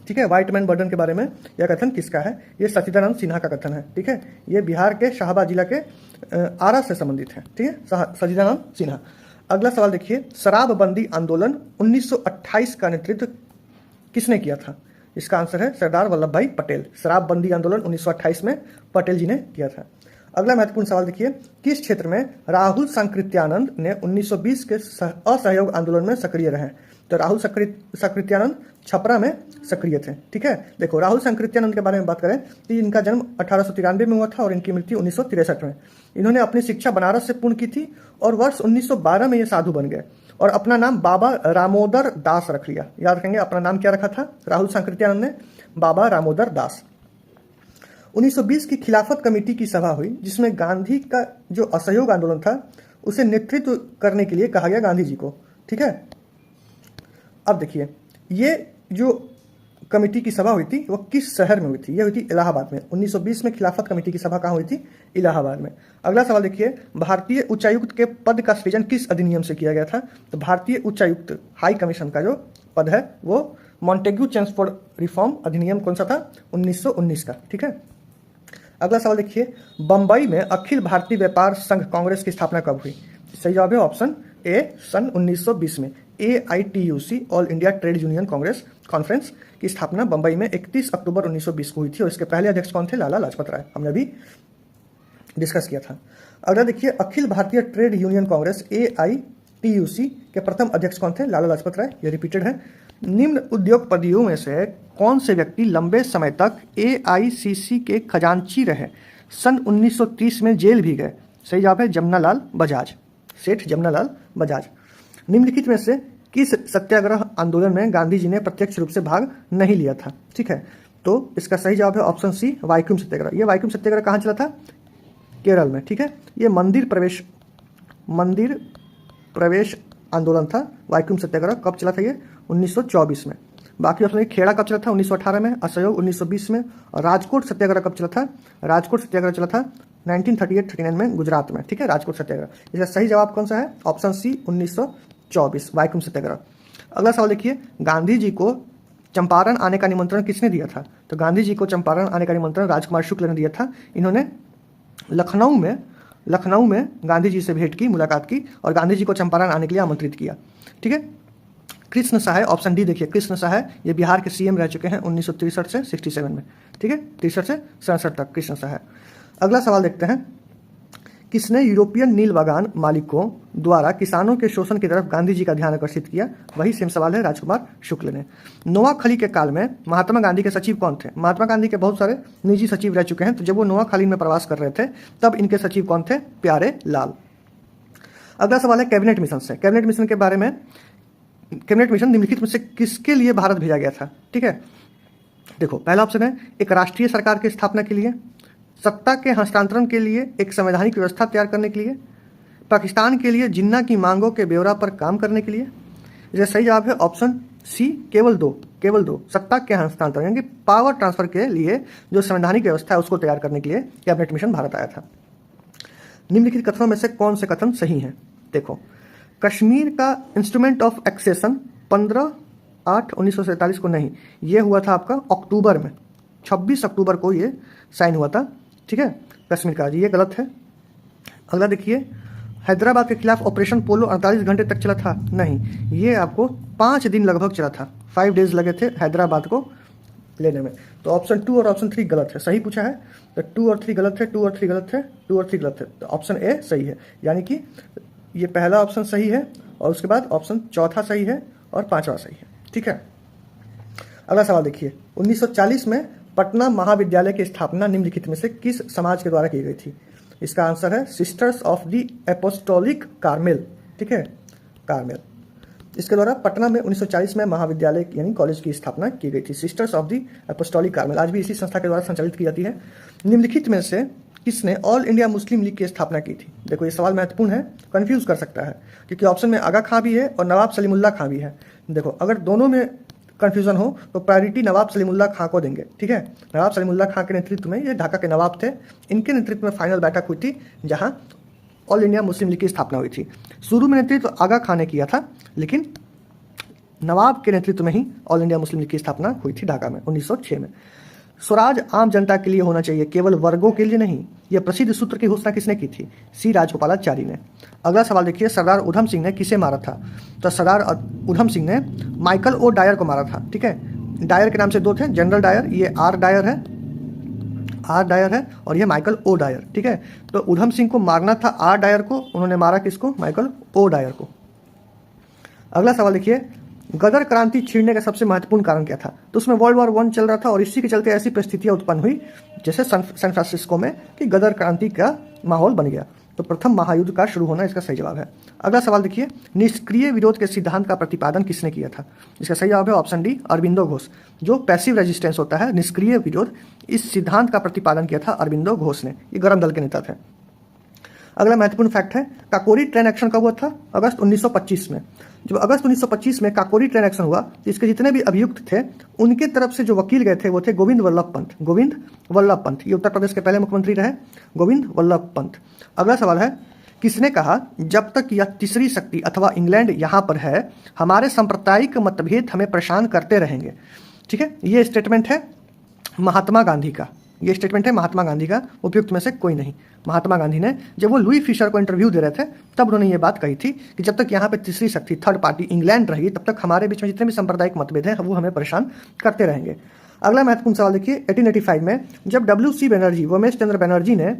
ठीक है, व्हाइट मैन बर्डन के बारे में यह कथन किसका है? ये सचिदानंद सिन्हा का कथन है, ठीक है। ये बिहार के शाहबाद जिला के आरा से संबंधित है, ठीक है, सचिदानंद सिन्हा। अगला सवाल देखिए, शराबबंदी आंदोलन 1928 का नेतृत्व किसने किया था? इसका आंसर है सरदार वल्लभ भाई पटेल। शराबबंदी आंदोलन 1928 में पटेल जी ने किया था। अगला महत्वपूर्ण सवाल देखिए, किस क्षेत्र में राहुल सांकृत्यानंद ने 1920 के असहयोग आंदोलन में सक्रिय रहे? तो राहुल सांकृत्यानंद छपरा में सक्रिय थे, ठीक है। देखो, राहुल सांकृत्यानंद के बारे में बात करें तो इनका जन्म 1893 में हुआ था और इनकी मृत्यु 1963 में। इन्होंने अपनी शिक्षा बनारस से पूर्ण की थी और वर्ष 1912 में ये साधु बन गए और अपना नाम बाबा रामोदर दास रख लिया। याद रखेंगे, अपना नाम क्या रखा था राहुल सांकृत्यानंद ने? बाबा रामोदर दास। 1920 की खिलाफत कमेटी की सभा हुई जिसमें गांधी का जो असहयोग आंदोलन था उसे नेतृत्व करने के लिए कहा गया गांधी जी को, ठीक है। अब देखिए, ये जो कमेटी की सभा हुई थी वो किस शहर में हुई थी? ये हुई थी इलाहाबाद में। 1920 में खिलाफत कमेटी की सभा कहाँ हुई थी? इलाहाबाद में। अगला सवाल देखिए, भारतीय उच्चायुक्त के पद का सृजन किस अधिनियम से किया गया था? तो भारतीय उच्चायुक्त हाई कमीशन का जो पद है वो मॉन्टेग्यू चेम्सफोर्ड रिफॉर्म अधिनियम कौन सा था? 1919 का, ठीक है। अगला सवाल देखिए, बंबई में अखिल भारतीय व्यापार संघ कांग्रेस की स्थापना कब हुई? सही जवाब है ऑप्शन ए, सन 1920 में। AITUC all India trade union Congress conference की स्थापना बंबई में 31 अक्टूबर 1920 को हुई थी और इसके पहले अध्यक्ष कौन थे? लाला लाजपत राय, हमने अभी डिस्कस किया था। अगला देखिए, Akhil Bharatiya trade union Congress AITUC के प्रथम अध्यक्ष कौन थे? लाला लाजपत राय, ये रिपीटेड है। निम्न उद्योगपतियों में से कौन से व्यक्ति लंबे समय तक AICC के खजांची रहे, सन 1930 में जेल भी गए? सही जवाब है जमनालाल बजाज, सेठ जमनालाल बजाज। निम्नलिखित में से किस सत्याग्रह आंदोलन में गांधी जी ने प्रत्यक्ष रूप से भाग नहीं लिया था? ठीक है, तो इसका सही जवाब है ऑप्शन सी, वाइक्युम सत्याग्रह। ये वाइक्युम सत्याग्रह कहाँ चला था? केरल में, ठीक है। ये मंदिर प्रवेश आंदोलन था। वाइक्युम सत्याग्रह कब चला था? ये 1924 में। बाकी ऑप्शन, खेड़ा कब चला था? 1918 में। असहयोग 1920 में। और राजकोट सत्याग्रह कब चला था? राजकोट सत्याग्रह चला था 1938-39 में गुजरात में, ठीक है, राजकोट सत्याग्रह। इसका सही जवाब कौन सा है? ऑप्शन सी, 1924, वाइक्युम सत्याग्रह। अगला सवाल देखिए, गांधी जी को चंपारण आने का निमंत्रण किसने दिया था? तो गांधी जी को चंपारण आने का निमंत्रण राजकुमार शुक्ल ने दिया था। इन्होंने लखनऊ में गांधी जी से भेंट की, मुलाकात की और गांधी जी को चंपारण आने के लिए आमंत्रित किया, ठीक है। कृष्ण सहाय, ऑप्शन डी देखिए, कृष्ण सहाय ये बिहार के CM रह चुके हैं 1963 से 67 में, ठीक है, 63 से 67 तक कृष्ण सहाय। अगला सवाल देखते हैं, किसने यूरोपियन नील बागान मालिकों द्वारा किसानों के शोषण की तरफ गांधी जी का ध्यान आकर्षित किया? वही सेम सवाल है, राजकुमार शुक्ल ने। नोआखली के काल में महात्मा गांधी के सचिव कौन थे? महात्मा गांधी के बहुत सारे निजी सचिव रह चुके हैं, तो जब वो नोआखली में प्रवास कर रहे थे तब इनके सचिव कौन थे? प्यारे लाल। अगला सवाल है कैबिनेट मिशन से। कैबिनेट मिशन के बारे में, कैबिनेट मिशन निम्नलिखित में से किसके लिए भारत भेजा गया था? ठीक है, देखो, पहला ऑप्शन है एक राष्ट्रीय सरकार की स्थापना के लिए, सत्ता के हस्तांतरण के लिए, एक संवैधानिक व्यवस्था तैयार करने के लिए, पाकिस्तान के लिए जिन्ना की मांगों के ब्यौरा पर काम करने के लिए। इसका सही जवाब है ऑप्शन सी, केवल दो, सत्ता के हस्तांतरण यानी पावर ट्रांसफर के लिए जो संवैधानिक व्यवस्था है उसको तैयार करने के लिए कैबिनेट मिशन भारत आया था। निम्नलिखित कथनों में से कौन से कथन सही हैं? देखो, कश्मीर का इंस्ट्रूमेंट ऑफ एक्सेशन 15/8/1947 को नहीं, ये हुआ था आपका अक्टूबर में, 26 अक्टूबर को ये साइन हुआ था, ठीक है, कश्मीर का। ये गलत है। अगला देखिए, हैदराबाद के खिलाफ ऑपरेशन पोलो 48 घंटे तक चला था? नहीं, ये आपको 5 दिन लगभग चला था, 5 डेज लगे थे हैदराबाद को लेने में। तो ऑप्शन 2 और ऑप्शन 3 गलत है। सही पूछा है तो 2 और 3 गलत है, 2 और 3 गलत है, 2 और 3 गलत है, तो ऑप्शन ए सही है। यानी कि ये पहला ऑप्शन सही है और उसके बाद ऑप्शन चौथा सही है और पांचवा सही है, ठीक है। अगला सवाल देखिए, 1940 में पटना महाविद्यालय की स्थापना निम्नलिखित में से किस समाज के द्वारा की गई थी? इसका आंसर है sisters of the apostolic Carmel, ठीक है, कार्मेल। इसके द्वारा पटना में 1940 में महाविद्यालय यानी कॉलेज की स्थापना की गई थी, sisters of the apostolic Carmel. आज भी इसी संस्था के द्वारा संचालित की जाती है। निम्नलिखित में से किसने ऑल इंडिया मुस्लिम लीग की स्थापना की थी? देखो, ये सवाल महत्वपूर्ण है, कंफ्यूज कर सकता है, क्योंकि ऑप्शन में आगा खां भी है और नवाब सलीमुल्लाह खां भी है। देखो, अगर दोनों में कंफ्यूजन हो तो प्रायोरिटी नवाब सलीमुल्लाह खां को देंगे, ठीक है। नवाब सलीमुल्लाह खां के नेतृत्व में, ये ढाका के नवाब थे, इनके नेतृत्व में फाइनल बैठक हुई थी जहां ऑल इंडिया मुस्लिम लीग की स्थापना हुई थी। शुरू में नेतृत्व आगा खां ने किया था, लेकिन नवाब के नेतृत्व में ही ऑल इंडिया मुस्लिम लीग की स्थापना हुई थी ढाका में 1906 में। स्वराज आम जनता के लिए होना चाहिए, केवल वर्गों के लिए नहीं, यह प्रसिद्ध सूत्र की घोषणा किसने की थी? सी राजगोपालाचारी ने। अगला सवाल देखिए, सरदार उधम सिंह ने किसे मारा था? तो सरदार उधम सिंह ने माइकल ओ डायर को मारा था, ठीक है। डायर के नाम से दो थे, जनरल डायर, ये आर डायर है और ये माइकल ओ डायर, ठीक है। तो उधम सिंह को मारना था आर डायर को, उन्होंने मारा किसको? माइकल ओ डायर को। अगला सवाल देखिए, गदर क्रांति छिड़ने का सबसे महत्वपूर्ण कारण क्या था? तो उसमें वर्ल्ड वॉर 1 चल रहा था और इसी के चलते ऐसी परिस्थितियां उत्पन्न हुई जैसे सैन फ्रांसिस्को में कि गदर क्रांति का माहौल बन गया। तो प्रथम महायुद्ध का शुरू होना इसका सही जवाब है। अगला सवाल देखिए, निष्क्रिय विरोध के सिद्धांत का प्रतिपादन किसने किया था? इसका सही जवाब है ऑप्शन डी, अरविंदो घोष। जो पैसिव रेजिस्टेंस होता है, निष्क्रिय विरोध, इस सिद्धांत का प्रतिपादन किया था अरविंदो घोष ने। ये गरम दल के नेता थे। अगला महत्वपूर्ण फैक्ट है, काकोरी ट्रेन एक्शन कब हुआ था? अगस्त 1925 में। जब अगस्त 1925 में काकोरी ट्रेन एक्शन हुआ, इसके जितने भी अभियुक्त थे उनके तरफ से जो वकील गए थे वो थे गोविंद वल्लभ पंत। गोविंद वल्लभ पंत, ये उत्तर प्रदेश के पहले मुख्यमंत्री रहे, गोविंद वल्लभ पंत। अगला सवाल है, किसने कहा जब तक यह तीसरी शक्ति अथवा इंग्लैंड यहाँ पर है, हमारे सांप्रदायिक मतभेद हमें परेशान करते रहेंगे? ठीक है, ये स्टेटमेंट है महात्मा गांधी का। ये स्टेटमेंट है महात्मा गांधी का, उपयुक्त में से कोई नहीं। महात्मा गांधी ने जब वो लुई फिशर को इंटरव्यू दे रहे थे तब उन्होंने ये बात कही थी कि जब तक यहाँ पे तीसरी शक्ति, थर्ड पार्टी इंग्लैंड रहेगी, तब तक हमारे बीच में जितने भी सांप्रदायिक मतभेद हैं वो हमें परेशान करते रहेंगे। अगला महत्वपूर्ण सवाल देखिए, 1885 में जब WC बनर्जी, वोमेश चंद्र बनर्जी ने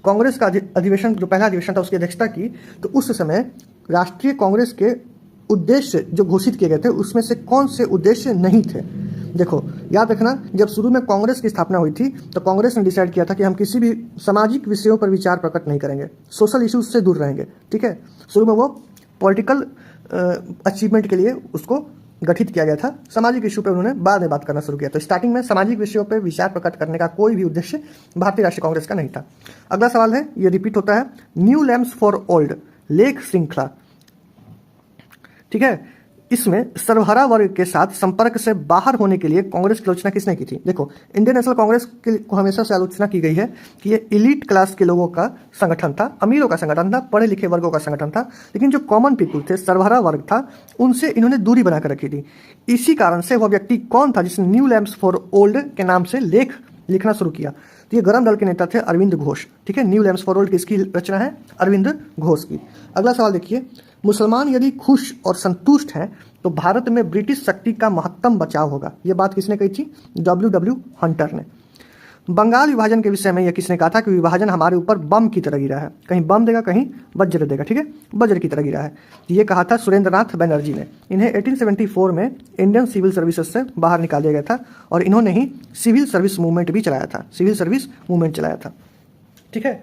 कांग्रेस का अधिवेशन, जो पहला अधिवेशन था, उसकी अध्यक्षता की, तो उस समय राष्ट्रीय कांग्रेस के उद्देश्य जो घोषित किए गए थे उसमें से कौन से उद्देश्य नहीं थे? देखो, याद रखना, जब शुरू में कांग्रेस की स्थापना हुई थी तो कांग्रेस ने डिसाइड किया था कि हम किसी भी सामाजिक विषयों पर विचार प्रकट नहीं करेंगे, सोशल इश्यूज से दूर रहेंगे, ठीक है। शुरू में वो पॉलिटिकल अचीवमेंट के लिए उसको गठित किया गया था, सामाजिक इशू पे उन्होंने बाद में बात करना शुरू किया। तो स्टार्टिंग में सामाजिक विषयों पर विचार प्रकट करने का कोई भी उद्देश्य भारतीय राष्ट्रीय कांग्रेस का नहीं था। अगला सवाल है, ये रिपीट होता है, न्यू लैम्प्स फॉर ओल्ड, लेख श्रृंखला, ठीक है। इसमें सर्वहारा वर्ग के साथ संपर्क से बाहर होने के लिए कांग्रेस की आलोचना किसने की थी? देखो, इंडियन नेशनल कांग्रेस को हमेशा से आलोचना की गई है कि ये इलीट क्लास के लोगों का संगठन था, अमीरों का संगठन था, पढ़े लिखे वर्गों का संगठन था, लेकिन जो कॉमन पीपुल थे, सर्वहारा वर्ग था, उनसे इन्होंने दूरी बनाकर रखी थी। इसी कारण से वह व्यक्ति कौन था जिसने न्यू लैम्प्स फॉर ओल्ड के नाम से लेख लिखना शुरू किया? तो ये गरम दल के नेता थे अरविंद घोष, ठीक है। न्यू लैम्प्स फॉर ओल्ड किसकी रचना है? अरविंद घोष की। अगला सवाल देखिए, मुसलमान यदि खुश और संतुष्ट हैं तो भारत में ब्रिटिश शक्ति का महत्तम बचाव होगा। यह बात किसने कही थी? W हंटर ने। बंगाल विभाजन के विषय में यह किसने कहा था कि विभाजन हमारे ऊपर बम की तरह गिरा है, कहीं बम देगा कहीं वज्र देगा, ठीक है, वज्र की तरह गिरा है। ये कहा था सुरेंद्रनाथ बनर्जी ने। इन्हें 1874 में इंडियन सिविल सर्विसेज से बाहर निकाल दिया गया था और इन्होंने ही सिविल सर्विस मूवमेंट भी चलाया था, सिविल सर्विस मूवमेंट चलाया था, ठीक है।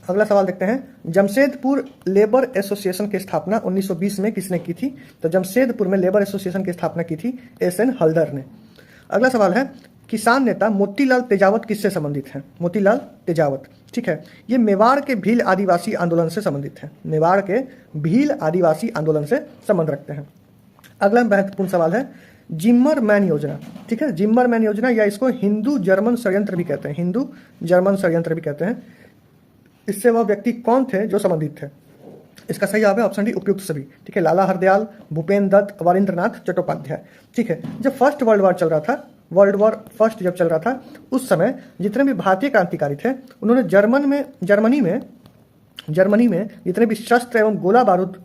अगला सवाल देखते हैं, जमशेदपुर लेबर एसोसिएशन की स्थापना 1920 में किसने की थी? तो जमशेदपुर में लेबर एसोसिएशन की स्थापना की थी SN हल्दर ने। अगला सवाल है, किसान नेता मोतीलाल तेजावत किससे संबंधित हैं? मोतीलाल तेजावत, ठीक है, ये मेवाड़ के भील आदिवासी आंदोलन से संबंधित हैं, मेवाड़ के भील आदिवासी आंदोलन से संबंध रखते हैं। अगला महत्वपूर्ण सवाल है, जिम्मरमैन योजना, ठीक है, जिम्मरमैन योजना या इसको हिंदू जर्मन षड्यंत्र भी कहते हैं, हिंदू जर्मन षड्यंत्र भी कहते हैं। इससे वह व्यक्ति कौन थे जो संबंधित थे? इसका सही जवाब है ऑप्शन डी, उपयुक्त सभी। ठीक है, लाला हरदयाल, भूपेन्द्र दत्त, वरिंद्रनाथ चट्टोपाध्याय। ठीक है, जब फर्स्ट वर्ल्ड वॉर चल रहा था, वर्ल्ड वॉर फर्स्ट जब चल रहा था, उस समय जितने भी भारतीय क्रांतिकारी थे उन्होंने जर्मनी में जितने भी शस्त्र एवं गोला बारूद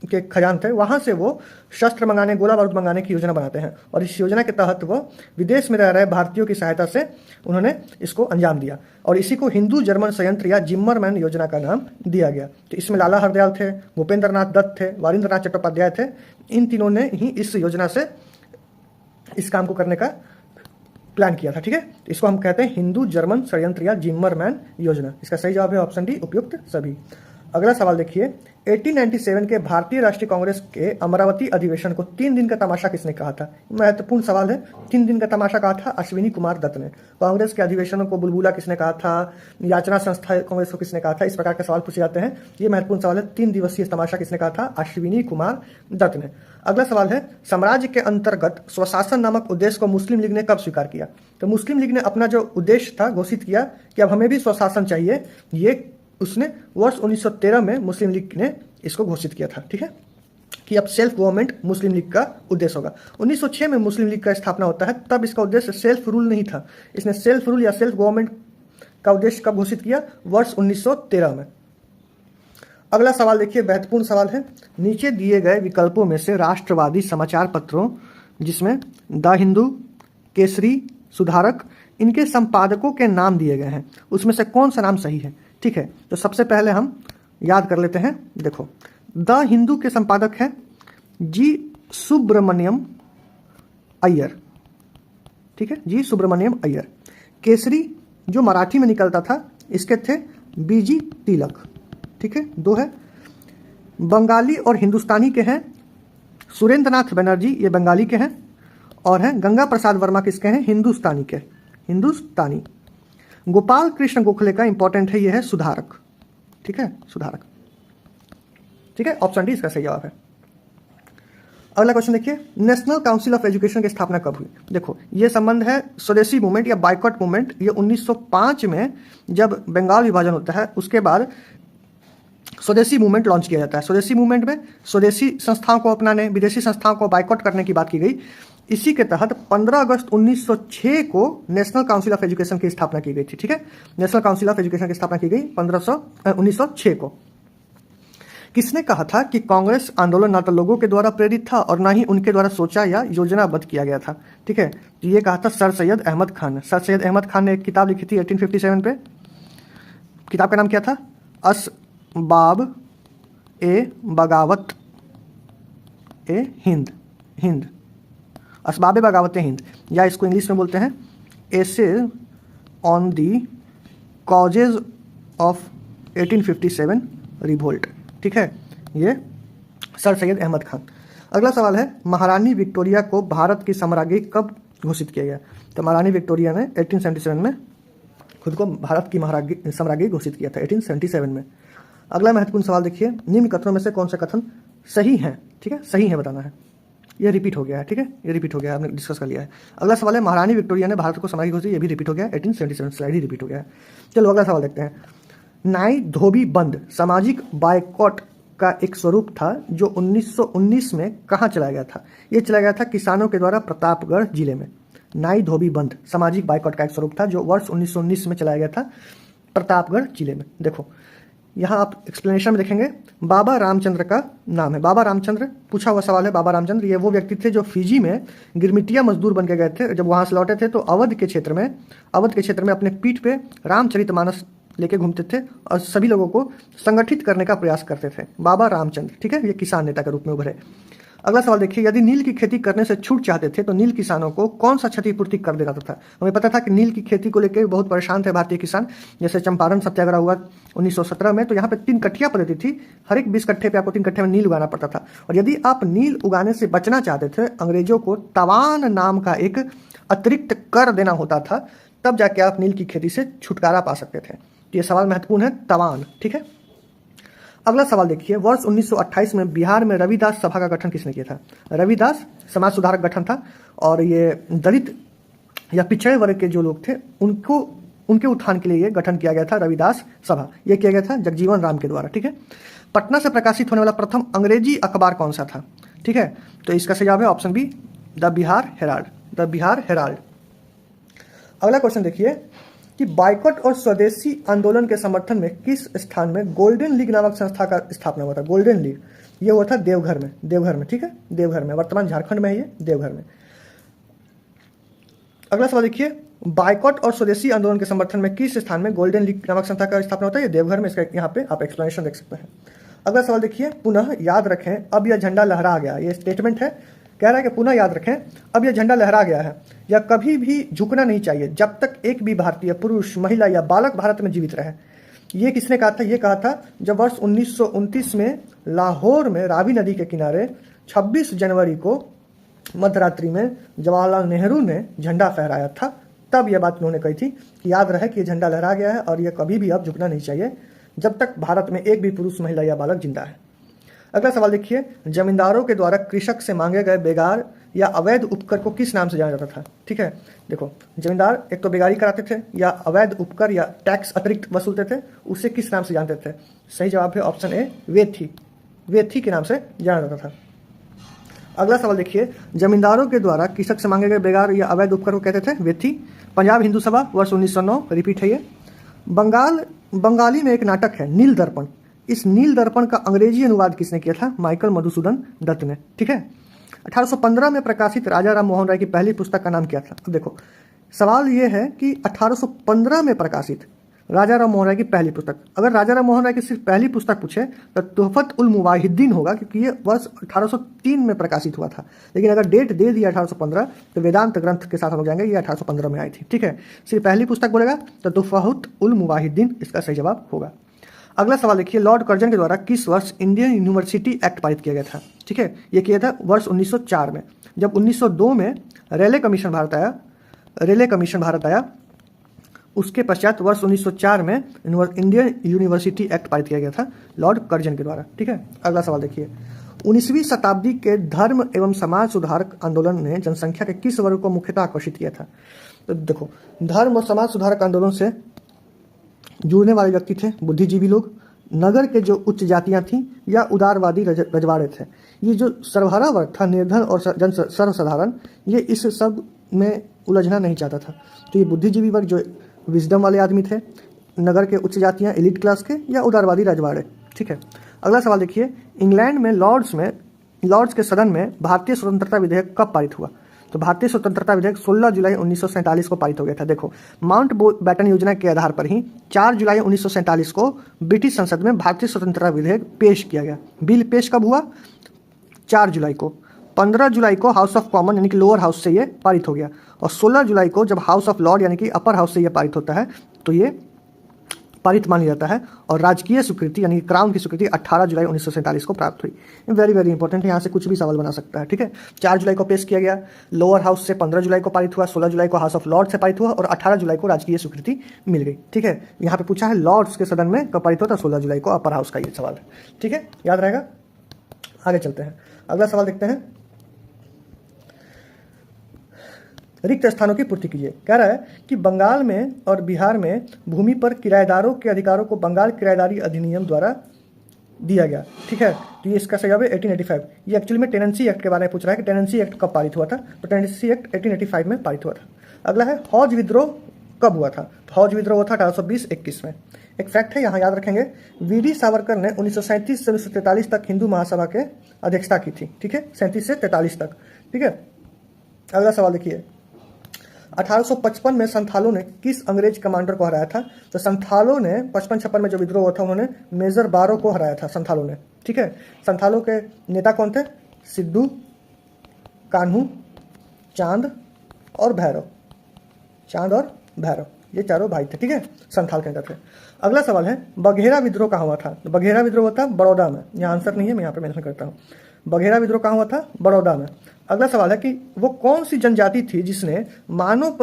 के खजान थे वहाँ से वो शस्त्र मंगाने, गोला बारूद मंगाने की योजना बनाते हैं, और इस योजना के तहत वो विदेश में रह रहे भारतीयों की सहायता से उन्होंने इसको अंजाम दिया, और इसी को हिंदू जर्मन संयंत्र या जिम्मरमैन योजना का नाम दिया गया। तो इसमें लाला हरदयाल थे, भूपेन्द्र नाथ दत्त थे, वरिंद्रनाथ चट्टोपाध्याय थे, इन तीनों ने ही इस योजना से इस काम को करने का प्लान किया था। ठीक है, तो इसको हम कहते हैं हिंदू जर्मन षड्यंत्र या जिम्मरमैन योजना। इसका सही जवाब है ऑप्शन डी, उपयुक्त सभी। अगला सवाल देखिए, 1897 के भारतीय राष्ट्रीय कांग्रेस के अमरावती अधिवेशन को 3 दिन का तमाशा किसने कहा था? महत्वपूर्ण सवाल है। 3 दिन का तमाशा कहा था अश्विनी कुमार दत्त ने। कांग्रेस के अधिवेशनों को बुलबुला किसने कहा था? याचना संस्था कांग्रेस को किसने कहा था? इस प्रकार के सवाल पूछे जाते हैं। ये महत्वपूर्ण सवाल है। 3 दिवसीय तमाशा किसने कहा था? अश्विनी कुमार दत्त ने। अगला सवाल है, साम्राज्य के अंतर्गत स्वशासन नामक उद्देश्य को मुस्लिम लीग ने कब स्वीकार किया? तो मुस्लिम लीग ने अपना जो उद्देश्य था घोषित किया कि अब हमें भी स्वशासन चाहिए, ये उसने वर्ष 1913 में मुस्लिम लीग ने इसको घोषित किया था। ठीक है, कि अब सेल्फ गवर्नमेंट मुस्लिम लीग का उद्देश्य होगा। 1906 में मुस्लिम लीग का स्थापना होता है, तब इसका उद्देश्य सेल्फ रूल नहीं था। इसने सेल्फ रूल या सेल्फ गवर्नमेंट का उद्देश्य कब घोषित किया? वर्ष 1913 में। अगला सवाल देखिए, महत्वपूर्ण सवाल है। नीचे दिए गए विकल्पों में से राष्ट्रवादी समाचार पत्रों जिसमें द हिंदू, केसरी, सुधारक, इनके संपादकों के नाम दिए गए हैं, उसमें से कौन सा नाम सही है? ठीक है, तो सबसे पहले हम याद कर लेते हैं। देखो, द हिंदू के संपादक हैं जी सुब्रमण्यम अय्यर। ठीक है, जी सुब्रमण्यम अय्यर। केसरी जो मराठी में निकलता था, इसके थे बीजी तिलक। ठीक है, 2 है। बंगाली और हिंदुस्तानी के हैं सुरेंद्रनाथ बनर्जी, ये बंगाली के हैं, और हैं गंगा प्रसाद वर्मा किसके हैं? हिंदुस्तानी के, हिंदुस्तानी। गोपाल कृष्ण गोखले का इंपॉर्टेंट है, ये है सुधारक। ठीक है, सुधारक। ठीक है, ऑप्शन डी इसका सही जवाब है। अगला क्वेश्चन देखिए, नेशनल काउंसिल ऑफ एजुकेशन की स्थापना कब हुई? देखो, ये संबंध है स्वदेशी मूवमेंट या बाइकॉट मूवमेंट। ये 1905 में जब बंगाल विभाजन होता है, उसके बाद स्वदेशी मूवमेंट लॉन्च किया जाता है। स्वदेशी मूवमेंट में स्वदेशी संस्थाओं को अपनाने, विदेशी संस्थाओं को बाइकॉट करने की बात की गई। इसी के तहत 15 अगस्त 1906 को नेशनल काउंसिल ऑफ एजुकेशन की स्थापना की गई थी। ठीक है, नेशनल काउंसिल ऑफ एजुकेशन की स्थापना की गई 1906 को। किसने कहा था कि कांग्रेस आंदोलन ना तो लोगों के द्वारा प्रेरित था और ना ही उनके द्वारा सोचा या योजनाबद्ध किया गया था? ठीक है, तो ये कहा था सर सैयद अहमद खान ने। सर सैयद अहमद खान ने एक किताब लिखी थी 1857 पे। किताब का नाम क्या था? असबाब ए बगावत ए हिंद, हिंद, असबाब बगावत हिंद, या इसको इंग्लिश में बोलते हैं essay on the causes of 1857 revolt. ठीक है, ये सर सैयद अहमद खान। अगला सवाल है, महारानी विक्टोरिया को भारत की सम्राज्ञी कब घोषित किया गया? तो महारानी विक्टोरिया ने 1877 में खुद को भारत की सम्राज्ञी घोषित किया था, 1877 में। अगला महत्वपूर्ण सवाल देखिए, निम्न कथनों में से कौन सा कथन सही है? ठीक है, सही है बताना है। ये रिपीट हो गया है। ठीक है, ये रिपीट हो गया है, हमने डिस्कस कर लिया है। अगला सवाल है, महारानी विक्टोरिया ने भारत को सम्राज्ञी घोषित, ये भी रिपीट हो गया है, 1877 स्लाइड ही रिपीट हो गया है। चलो अगला सवाल देखते हैं। नाई धोबी बंद सामाजिक बायकॉट का एक स्वरूप था जो 1919 में कहाँ चलाया गया था? ये चलाया गया था किसानों के द्वारा प्रतापगढ़ जिले में। नाई धोबी बंद सामाजिक बायकॉट का एक स्वरूप था जो वर्ष 1919 में चलाया गया था प्रतापगढ़ जिले में। देखो, यहाँ आप एक्सप्लेनेशन में देखेंगे बाबा रामचंद्र का नाम है। बाबा रामचंद्र पूछा हुआ सवाल है। बाबा रामचंद्र ये वो व्यक्ति थे जो फिजी में गिरमिटिया मजदूर बन के गए थे। जब वहाँ से लौटे थे तो अवध के क्षेत्र में अपने पीठ पे रामचरितमानस लेके घूमते थे और सभी लोगों को संगठित करने का प्रयास करते थे। बाबा रामचंद्र, ठीक है, ये किसान नेता के रूप में उभरे। अगला सवाल देखिए, यदि नील की खेती करने से छूट चाहते थे तो नील किसानों को कौन सा क्षतिपूर्ति कर देना था? हमें पता था कि नील की खेती को लेकर बहुत परेशान थे भारतीय किसान। जैसे चंपारण सत्याग्रह हुआ 1917 में, तो यहाँ पे 3 कट्ठिया पद्धति थी। हर एक 20 कट्ठे पे आपको 3 कट्ठे में नील उगाना पड़ता था। और यदि आप नील उगाने से बचना चाहते थे, अंग्रेजों को तवान नाम का एक अतिरिक्त कर देना होता था, तब जाके आप नील की खेती से छुटकारा पा सकते थे। ये सवाल महत्वपूर्ण है, तवान। ठीक है, अगला सवाल देखिए, वर्ष 1928 में बिहार में रविदास सभा का गठन किसने किया था? रविदास समाज सुधारक गठन था और ये दलित या पिछड़े वर्ग के जो लोग थे उनको उनके उत्थान के लिए ये गठन किया गया था रविदास सभा। ये किया गया था जगजीवन राम के द्वारा। ठीक है, पटना से प्रकाशित होने वाला प्रथम अंग्रेजी अखबार कौन सा था? ठीक है, तो इसका सही जवाब है option B, the Bihar Herald. The Bihar Herald. अगला क्वेश्चन देखिए कि बाइकॉट और स्वदेशी आंदोलन के समर्थन में किस स्थान में गोल्डन लीग नामक संस्था का स्थापना हुआ था? गोल्डन लीग ये हुआ था देवघर में। देवघर में, ठीक है, देवघर में, वर्तमान झारखंड में है ये, देवघर में। अगला सवाल देखिए, बाइकॉट और स्वदेशी आंदोलन के समर्थन में किस स्थान में गोल्डन लीग नामक संस्था का स्थापना होता है? ये देवघर में। इसका यहाँ पे आप एक्सप्लेनेशन देख सकते हैं। अगला सवाल देखिए, पुनः याद रखें अब यह झंडा लहरा गया। ये स्टेटमेंट है, कह रहा है कि पुनः याद रखें अब यह झंडा लहरा गया है, यह कभी भी झुकना नहीं चाहिए जब तक एक भी भारतीय पुरुष, महिला या बालक भारत में जीवित रहे। ये किसने कहा था? ये कहा था जब वर्ष 1929 में लाहौर में रावी नदी के किनारे 26 जनवरी को मध्यरात्रि में जवाहरलाल नेहरू ने झंडा फहराया था, तब यह बात उन्होंने कही थी कि याद रहे कि यह झंडा लहरा गया है और यह कभी भी अब झुकना नहीं चाहिए जब तक भारत में एक भी पुरुष, महिला या बालक जिंदा है। अगला सवाल देखिए, जमींदारों के द्वारा कृषक से मांगे गए बेगार या अवैध उपकर को किस नाम से जाना जाता था? ठीक है, देखो, जमींदार एक तो बेगारी कराते थे या अवैध उपकर या टैक्स अतिरिक्त वसूलते थे, उसे किस नाम से जानते थे? सही जवाब है ऑप्शन ए, वेथी। वेथी के नाम से जाना जाता था। अगला सवाल देखिए, जमींदारों के द्वारा कृषक से मांगे गए बेगार या अवैध उपकर को कहते थे वेथी। पंजाब हिंदू सभा वर्ष 1909, रिपीट है ये। बंगाली में एक नाटक है नील दर्पण। इस नील दर्पण का अंग्रेजी अनुवाद किसने किया था? माइकल मधुसूदन दत्त ने। ठीक है, 1815 में प्रकाशित राजा राम मोहन राय की पहली पुस्तक का नाम क्या था? अब देखो, सवाल ये है कि 1815 में प्रकाशित राजा राम मोहन राय की पहली पुस्तक, अगर राजा राम मोहन राय की सिर्फ पहली पुस्तक पूछे तो तोहफत उल मुवाहिद्दीन होगा, क्योंकि ये वर्ष 1803 में प्रकाशित हुआ था। लेकिन अगर डेट दे दिया 1815 तो वेदांत ग्रंथ के साथ हम लोग जाएंगे, ये 1815 में आई थी। ठीक है, सिर्फ पहली पुस्तक बोलेगा तो तोहफत उल मुवाहिद्दीन इसका सही जवाब होगा। अगला सवाल देखिए, लॉर्ड कर्जन के द्वारा किस वर्ष इंडियन यूनिवर्सिटी एक्ट पारित किया गया था? ठीक है, ये किया था वर्ष 1904 में। जब 1902 में रेले कमीशन भारत आया, उसके पश्चात वर्ष 1904 में इंडियन यूनिवर्सिटी एक्ट पारित किया गया था लॉर्ड कर्जन के द्वारा। ठीक है, अगला सवाल देखिए, 19वीं शताब्दी के धर्म एवं समाज सुधारक आंदोलन ने जनसंख्या के किस वर्ग को मुख्यतः आकर्षित किया था? तो देखो, धर्म और समाज सुधारक आंदोलन से जुड़ने वाले व्यक्ति थे बुद्धिजीवी लोग, नगर के जो उच्च जातियां थीं या उदारवादी रजवाड़े थे। ये जो सर्वहारा वर्ग था, निर्धन और सर्वसाधारण, ये इस सब में उलझना नहीं चाहता था। तो ये बुद्धिजीवी वर्ग जो विजडम वाले आदमी थे, नगर के उच्च जातियां, एलिट क्लास के या उदारवादी रजवाड़े। ठीक है, अगला सवाल देखिए, इंग्लैंड में लॉर्ड्स के सदन में भारतीय स्वतंत्रता विधेयक कब पारित हुआ? तो भारतीय स्वतंत्रता विधेयक 16 जुलाई 1947 को पारित हो गया था। देखो, माउंट बैटन योजना के आधार पर ही 4 जुलाई 1947 को ब्रिटिश संसद में भारतीय स्वतंत्रता विधेयक पेश किया गया। बिल पेश कब हुआ? 4 जुलाई को। 15 जुलाई को हाउस ऑफ कॉमन यानी कि लोअर हाउस से ये पारित हो गया, और 16 जुलाई को जब हाउस ऑफ लॉर्ड यानी कि अपर हाउस से ये पारित होता है तो ये पारित मान लिया जाता है, और राजकीय स्वीकृति यानी क्राउन की स्वीकृति 18 जुलाई 1947 को प्राप्त हुई। वेरी वेरी इंपॉर्टेंट है, यहाँ से कुछ भी सवाल बना सकता है। ठीक है, 4 जुलाई को पेश किया गया, लोअर हाउस से 15 जुलाई को पारित हुआ, 16 जुलाई को हाउस ऑफ लॉर्ड से पारित हुआ और 18 जुलाई को राजकीय स्वीकृति मिल गई। ठीक है, यहाँ पे पूछा है लॉर्ड्स के सदन में कब पारित हुआ था? 16 जुलाई को, अपर हाउस का ये सवाल है। ठीक है, याद रहेगा। आगे चलते हैं, अगला सवाल देखते हैं, रिक्त स्थानों की पूर्ति कीजिए। कह रहा है कि बंगाल में और बिहार में भूमि पर किराएदारों के अधिकारों को बंगाल किराएदारी अधिनियम द्वारा दिया गया। ठीक है, तो ये इसका सही जवाब है 1885। ये एक्चुअली में टेनेंसी एक्ट के बारे में पूछ रहा है कि टेनेंसी एक्ट कब पारित हुआ था? तो टेनेंसी एक्ट 1885 में पारित हुआ था। अगला है, हौज विद्रोह कब हुआ था? तो हौज विद्रोह हुआ था 1820-21 में। एक फैक्ट है, यहाँ याद रखेंगे, वीडी सावरकर ने 1937 से 1943 तक हिंदू महासभा के अध्यक्षता की थी। ठीक है, 37 से 43 तक। ठीक है, अगला सवाल देखिए, 1855 में संथालों ने किस अंग्रेज कमांडर को हराया था? तो संथालों ने 55-56 में जो विद्रोह हुआ था उन्होंने मेजर बारो को हराया था संथालों ने। ठीक है, संथालों के नेता कौन थे? सिद्धू, कान्हू, चांद और भैरव। ये चारों भाई थे। ठीक है, संथाल के नेता थे। अगला सवाल है, बघेरा विद्रोह कहाँ हुआ था? तो बघेरा विद्रोह हुआ था बड़ौदा में। यहाँ आंसर नहीं है, मैं यहाँ पे मेंशन करता हूँ। बघेरा विद्रोह कहाँ हुआ था? बड़ौदा में। अगला सवाल है कि वो कौन सी जनजाति थी जिसने मानव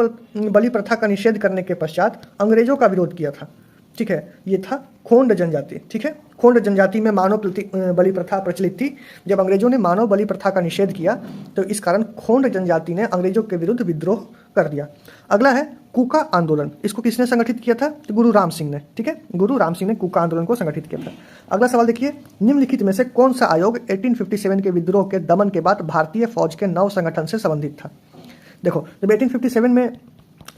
बलि प्रथा का निषेध करने के पश्चात अंग्रेजों का विरोध किया था? ठीक है, ये था खोंड जनजाति। ठीक है, खोंड जनजाति में मानव बलि प्रथा प्रचलित थी। जब अंग्रेजों ने मानव बलि प्रथा का निषेध किया तो इस कारण खोंड जनजाति ने अंग्रेजों के विरुद्ध विद्रोह कर दिया। अगला है कूका आंदोलन, इसको किसने संगठित किया था? तो गुरु राम सिंह ने, ठीक है, गुरु राम सिंह ने कूका आंदोलन को संगठित किया था। अगला सवाल देखिए, निम्नलिखित में से कौन सा आयोग 1857 के विद्रोह के दमन के बाद भारतीय फौज के नव संगठन से संबंधित था? देखो, जब 1857 में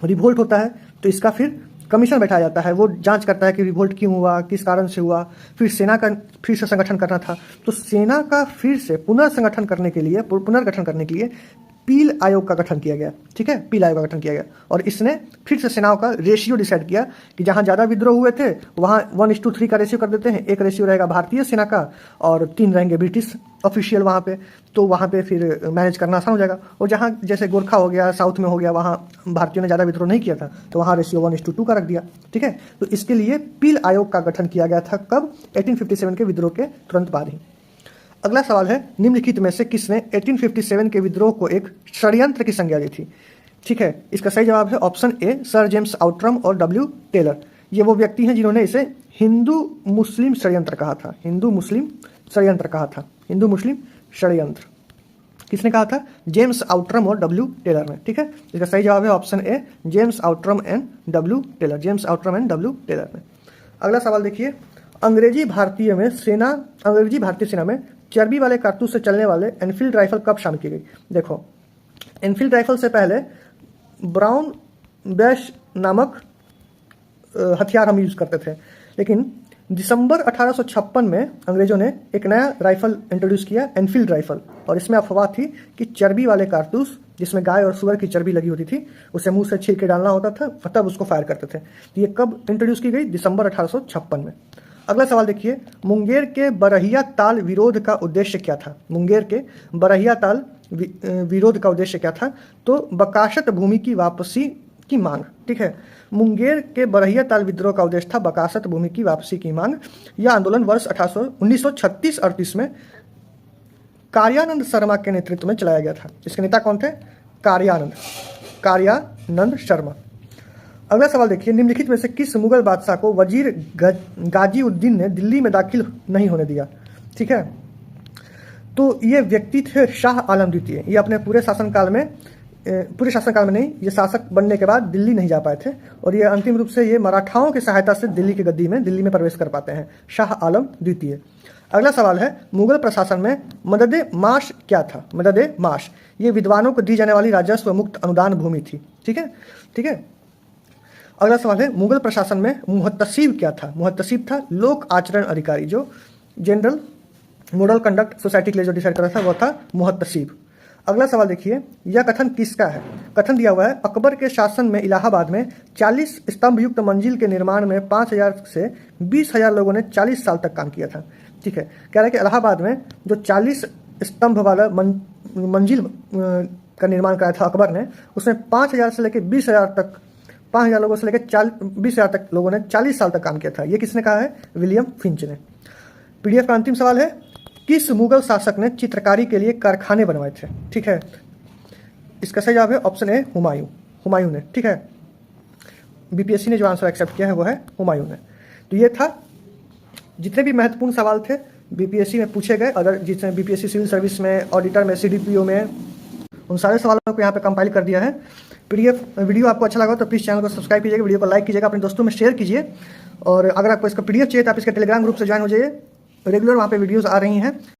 रिवोल्ट होता है तो इसका फिर कमीशन बैठाया जाता है, वो जांच करता है कि रिवोल्ट क्यों हुआ, किस कारण से हुआ, फिर सेना का फिर से संगठन करना था। तो सेना का फिर से पुनर्गठन करने के लिए पील आयोग का गठन किया गया, ठीक है, पील आयोग का गठन किया गया। और इसने फिर से सेनाओं का रेशियो डिसाइड किया कि जहां ज़्यादा विद्रोह हुए थे वहां 1:3 का रेशियो कर देते हैं, एक रेशियो रहेगा भारतीय सेना का और 3 रहेंगे ब्रिटिश ऑफिशियल वहां पे, तो वहां पे फिर मैनेज करना आसान हो जाएगा। और जहां जैसे गोरखा हो गया, साउथ में हो गया, वहां भारतीयों ने ज़्यादा विद्रोह नहीं किया था तो वहां रेशियो 1:2 का रख दिया, ठीक है। तो इसके लिए पील आयोग का गठन किया गया था, कब? 1857 के विद्रोह के तुरंत बाद ही। अगला सवाल है, निम्नलिखित में से किसने 1857 के विद्रोह को एक षड्यंत्र की संज्ञा दी थी? ठीक है, इसका सही जवाब है ऑप्शन ए, सर जेम्स आउट्रम और डब्ल्यू टेलर। ये वो व्यक्ति हैं जिन्होंने इसे हिंदू मुस्लिम षड्यंत्र कहा था, हिंदू मुस्लिम षड्यंत्र कहा था, हिंदू मुस्लिम षड्यंत्र किसने कहा था? जेम्स आउट्रम और डब्ल्यू टेलर ने, ठीक है। इसका सही जवाब है option A, James Outram and W Taylor, James Outram and W Taylor ने। अगला सवाल देखिए, अंग्रेजी भारतीय सेना में चर्बी वाले कारतूस से चलने वाले एनफील्ड राइफल कब शामिल की गई? देखो, एनफील्ड राइफल से पहले ब्राउन बैश नामक हथियार हम यूज करते थे, लेकिन दिसंबर 1856 में अंग्रेजों ने एक नया राइफल इंट्रोड्यूस किया, एनफील्ड राइफल, और इसमें अफवाह थी कि चर्बी वाले कारतूस जिसमें गाय और सुअर की चर्बी लगी होती थी उसे मुंह से छील के डालना होता था, तब उसको फायर करते थे। तो ये कब इंट्रोड्यूस की गई? दिसंबर 1856 में। अगला सवाल देखिए, मुंगेर के बरहिया ताल विरोध का उद्देश्य क्या था? मुंगेर के बरहिया ताल विरोध का उद्देश्य क्या था? तो बकासत भूमि की वापसी की मांग, ठीक है। मुंगेर के बरहिया ताल विद्रोह का उद्देश्य था बकासत भूमि की वापसी की मांग। यह आंदोलन वर्ष 1936-38 में कार्यानंद शर्मा के नेतृत्व में चलाया गया था। इसके नेता कौन थे? कार्यानंद शर्मा। अगला सवाल देखिए, निम्नलिखित में से किस मुगल बादशाह को वजीर गाजीउद्दीन ने दिल्ली में दाखिल नहीं होने दिया? ठीक है, तो ये व्यक्ति थे शाह आलम द्वितीय। ये अपने पूरे शासनकाल में नहीं, ये शासक बनने के बाद दिल्ली नहीं जा पाए थे और ये अंतिम रूप से ये मराठाओं की सहायता से दिल्ली में प्रवेश कर पाते हैं, शाह आलम द्वितीय। अगला सवाल है, मुगल प्रशासन में मदद-ए-माश क्या था? मदद-ए-माश ये विद्वानों को दी जाने वाली राजस्व मुक्त अनुदान भूमि थी, ठीक है। अगला सवाल है, मुगल प्रशासन में मुहतसिब क्या था? मुहतसिब था लोक आचरण अधिकारी, जो जनरल मॉडल कंडक्ट सोसाइटी के लिए जो डिसाइड कर रहा था वो था मुहतसिब। अगला सवाल देखिए, यह कथन किसका है? कथन दिया हुआ है, अकबर के शासन में इलाहाबाद में 40 स्तंभ युक्त मंजिल के निर्माण में 5000 से 20,000 लोगों ने 40 साल तक काम किया था, ठीक है। कह रहा है कि इलाहाबाद में जो 40 स्तंभ वाला मंजिल का निर्माण कराया था अकबर ने, उसमें 5,000 से लेकर 20,000 तक 5,000 लोगों से लेकर 20,000 तक लोगों ने 40 साल तक काम किया था। ये किसने कहा है? विलियम फिंच ने। पीडीएफ का अंतिम सवाल है, किस मुगल शासक ने चित्रकारी के लिए कारखाने बनवाए थे? ठीक है, इसका सही जवाब है ऑप्शन ए, हुमायूं ने, ठीक है। बीपीएससी ने जो आंसर एक्सेप्ट किया है वो है हुमायूं ने। तो ये था जितने भी महत्वपूर्ण सवाल थे बीपीएससी में पूछे गए, अगर जितने बीपीएससी सिविल सर्विस में, ऑडिटर में, सीडीपीओ में, उन सारे सवालों को यहाँ पे कंपाइल कर दिया है। पीडीएफ वीडियो आपको अच्छा लगा तो प्लीज़ चैनल को सब्सक्राइब कीजिएगा, वीडियो को लाइक कीजिएगा, अपने दोस्तों में शेयर कीजिए, और अगर आपको इसका पीडीएफ चाहिए तो आप इसके टेलीग्राम ग्रुप से ज्वाइन हो जाइए, रेगुलर वहाँ पे वीडियोस आ रही हैं।